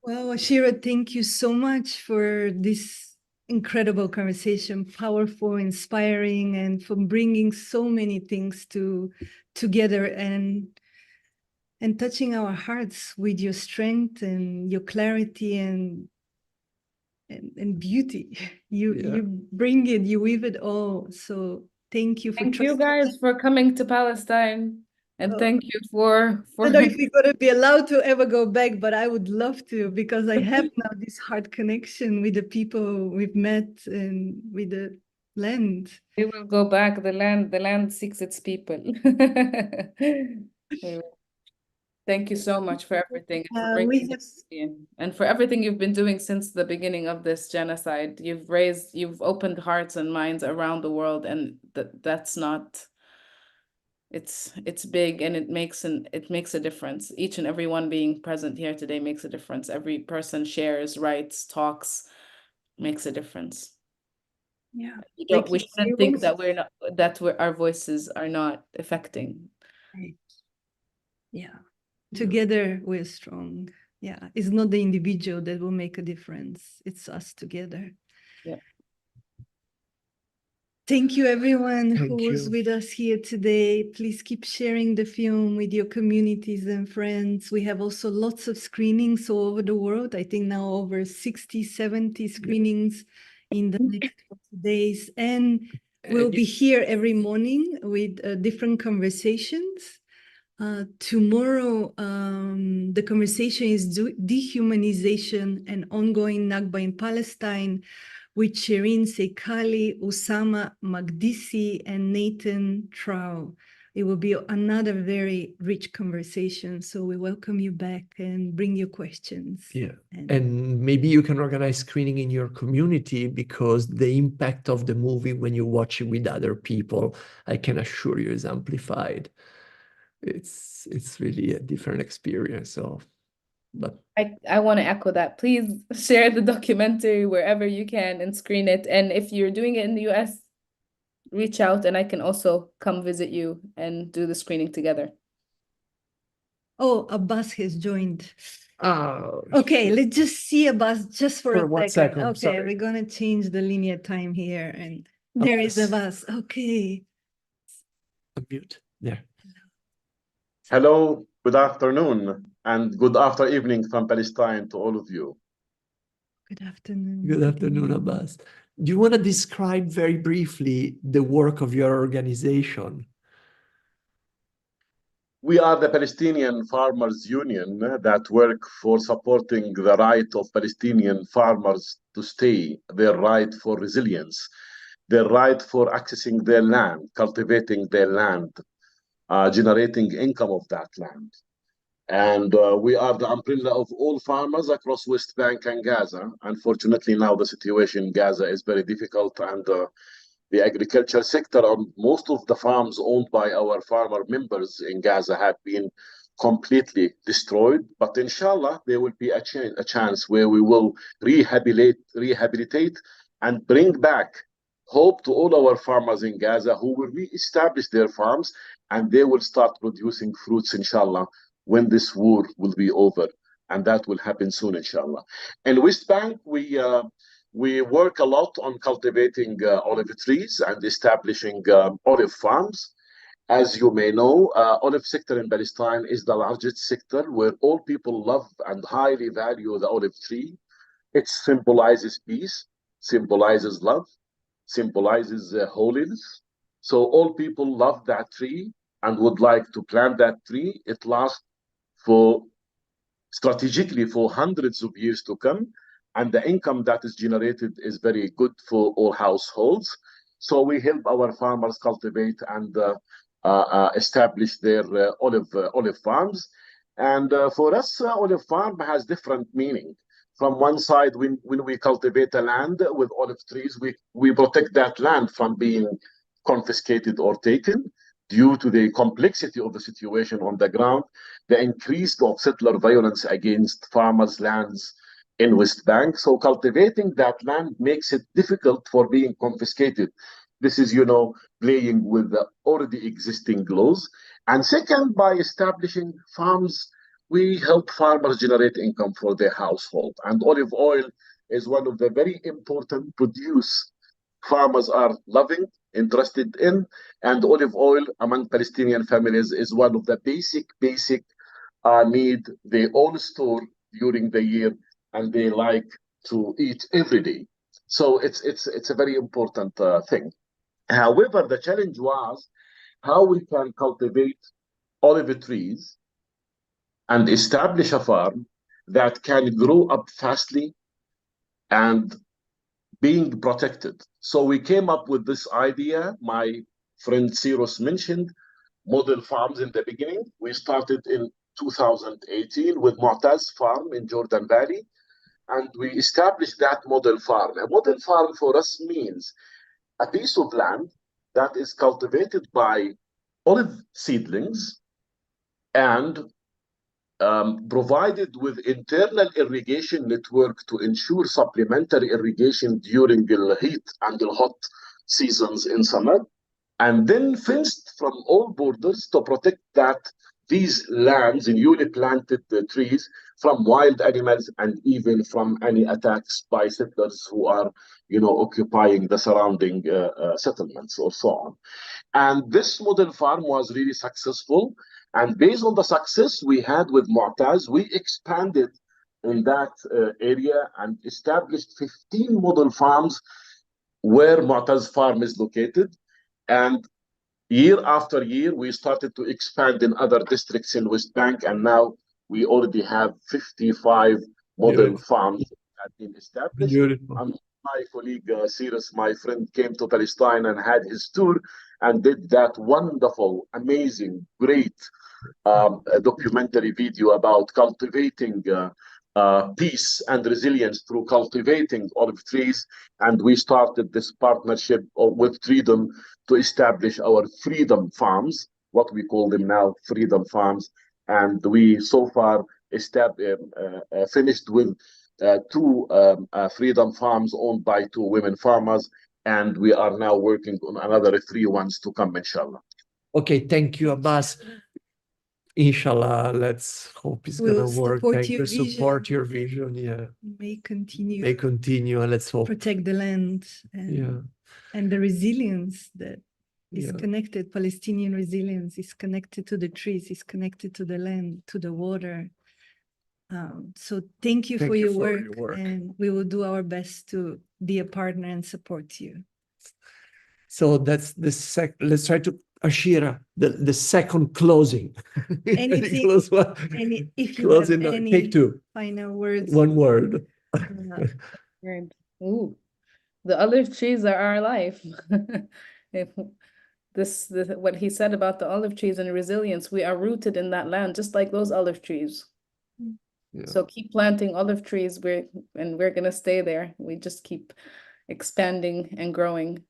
Well, Ashira, thank you so much for this incredible conversation, powerful, inspiring, and for bringing so many things together and touching our hearts with your strength and your clarity and beauty. You bring it, you weave it all. So thank you for thank you guys for coming to Palestine. And thank you for I don't know if we're going to be allowed to ever go back, but I would love to, because I have now this heart connection with the people we've met and with the land. We will go back. The land seeks its people. Thank you so much for everything, and for everything you've been doing since the beginning of this genocide. You've opened hearts and minds around the world, and that's not. It's big, and it makes a difference. Each and every one being present here today makes a difference. Every person shares, writes, talks, makes a difference. Yeah, we shouldn't think that our voices are not affecting. Right. Yeah, together we're strong. Yeah, it's not the individual that will make a difference. It's us together. Yeah. Thank you, everyone who was with us here today. Please keep sharing the film with your communities and friends. We have also lots of screenings all over the world. I think now over 60, 70 screenings in the next 40 days. And We'll be here every morning with different conversations. Tomorrow, the conversation is dehumanization and ongoing Nakba in Palestine with Shireen Sekali, Usama Magdisi, and Nathan Trau. It will be another very rich conversation. So we welcome you back and bring your questions. Yeah. And maybe you can organize screening in your community, because the impact of the movie when you watch it with other people, I can assure you, is amplified. It's really a different experience. So, but I want to echo that. Please share the documentary wherever you can and screen it. And if you're doing it in the US, reach out and I can also come visit you and do the screening together. Oh, Abbas has joined. oh, Okay, let's just see Abbas just for a one second. second, Okay, sorry. we're gonna change the linear time here, and there is Abbas. Okay. Unmute there. Hello, good afternoon, and good after evening from Palestine to all of you. Good afternoon. Good afternoon, Abbas. Do you want to describe very briefly the work of your organization? We are the Palestinian Farmers Union that work for supporting the right of Palestinian farmers to stay, their right for resilience, their right for accessing their land, cultivating their land, generating income of that land. And we are the umbrella of all farmers across West Bank and Gaza. Unfortunately, now the situation in Gaza is very difficult, and the agriculture sector on most of the farms owned by our farmer members in Gaza have been completely destroyed. But inshallah, there will be a chance where we will rehabilitate and bring back hope to all our farmers in Gaza, who will re-establish their farms, and they will start producing fruits, inshallah, when this war will be over. And that will happen soon, inshallah. In West Bank, we work a lot on cultivating olive trees and establishing olive farms. As you may know, olive sector in Palestine is the largest sector where all people love and highly value the olive tree. It symbolizes peace, symbolizes love, symbolizes holiness. So all people love that tree and would like to plant that tree. It lasts strategically for hundreds of years to come. And the income that is generated is very good for all households. So we help our farmers cultivate and establish their olive farms. And for us, olive farm has different meaning. From one side, when we cultivate a land with olive trees, we protect that land from being confiscated or taken due to the complexity of the situation on the ground, the increase of settler violence against farmers' lands in West Bank. So cultivating that land makes it difficult for being confiscated. This is, playing with the already existing laws. And second, by establishing farms, we help farmers generate income for their household. And olive oil is one of the very important produce farmers are loving, interested in. And olive oil among Palestinian families is one of the basic need they all store during the year, and they like to eat every day. So it's a very important thing. However, the challenge was how we can cultivate olive trees and establish a farm that can grow up fastly and being protected. So we came up with this idea. My friend Cyrus mentioned model farms in the beginning. We started in 2018 with Mu'taz Farm in Jordan Valley, and we established that model farm. A model farm for us means a piece of land that is cultivated by olive seedlings and provided with internal irrigation network to ensure supplementary irrigation during the heat and the hot seasons in summer, and then fenced from all borders to protect these lands and newly planted trees from wild animals and even from any attacks by settlers who are, occupying the surrounding settlements or so on. And this model farm was really successful. And based on the success we had with Mu'taz, we expanded in that area and established 15 model farms where Mu'taz Farm is located. And year after year, we started to expand in other districts in West Bank, and now we already have 55 model farms that have been established. Beautiful. And my colleague, Cyrus, my friend, came to Palestine and had his tour and did that wonderful, amazing, great a documentary video about cultivating peace and resilience through cultivating olive trees. And we started this partnership with Freedom to establish our Freedom Farms, what we call them now, Freedom Farms. And we so far finished with two Freedom Farms owned by two women farmers. And we are now working on another 3 ones to come, inshallah. Okay, thank you, Abbas. Inshallah, let's hope it's gonna work. Thank you. Support your vision. Yeah. May continue. May continue, and let's hope. Protect the land and the resilience that is connected. Palestinian resilience is connected to the trees, is connected to the land, to the water. So thank you for your work, and we will do our best to be a partner and support you. So that's the let's try to Ashira, the second closing. Anything, if you closing, have any take two. final words. One word. Right. Ooh, the olive trees are our life. What he said about the olive trees and resilience, we are rooted in that land, just like those olive trees. Yeah. So keep planting olive trees, and we're gonna stay there. We just keep expanding and growing.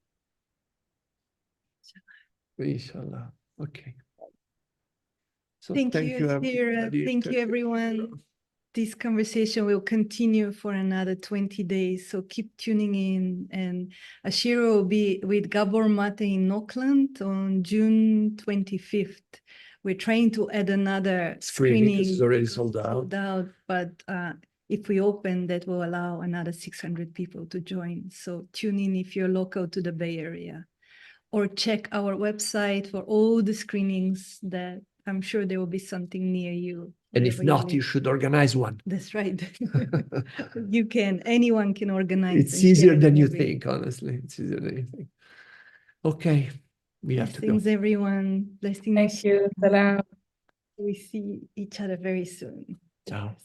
Inshallah. Okay. So thank you, Ashira. Thank you, everyone. This conversation will continue for another 20 days, so keep tuning in. And Ashira will be with Gabor Maté in Auckland on June 25th. We're trying to add another screening. This is already sold out. But if we open, that will allow another 600 people to join. So tune in if you're local to the Bay Area. Or check our website for all the screenings that I'm sure there will be something near you. And if not, you should organize one. That's right. You can, anyone can organize. It's easier than you think, honestly. It's easier than you think. Okay, we have to go. Blessings, everyone. Blessings. Thank you. Salam. We see each other very soon. Ciao.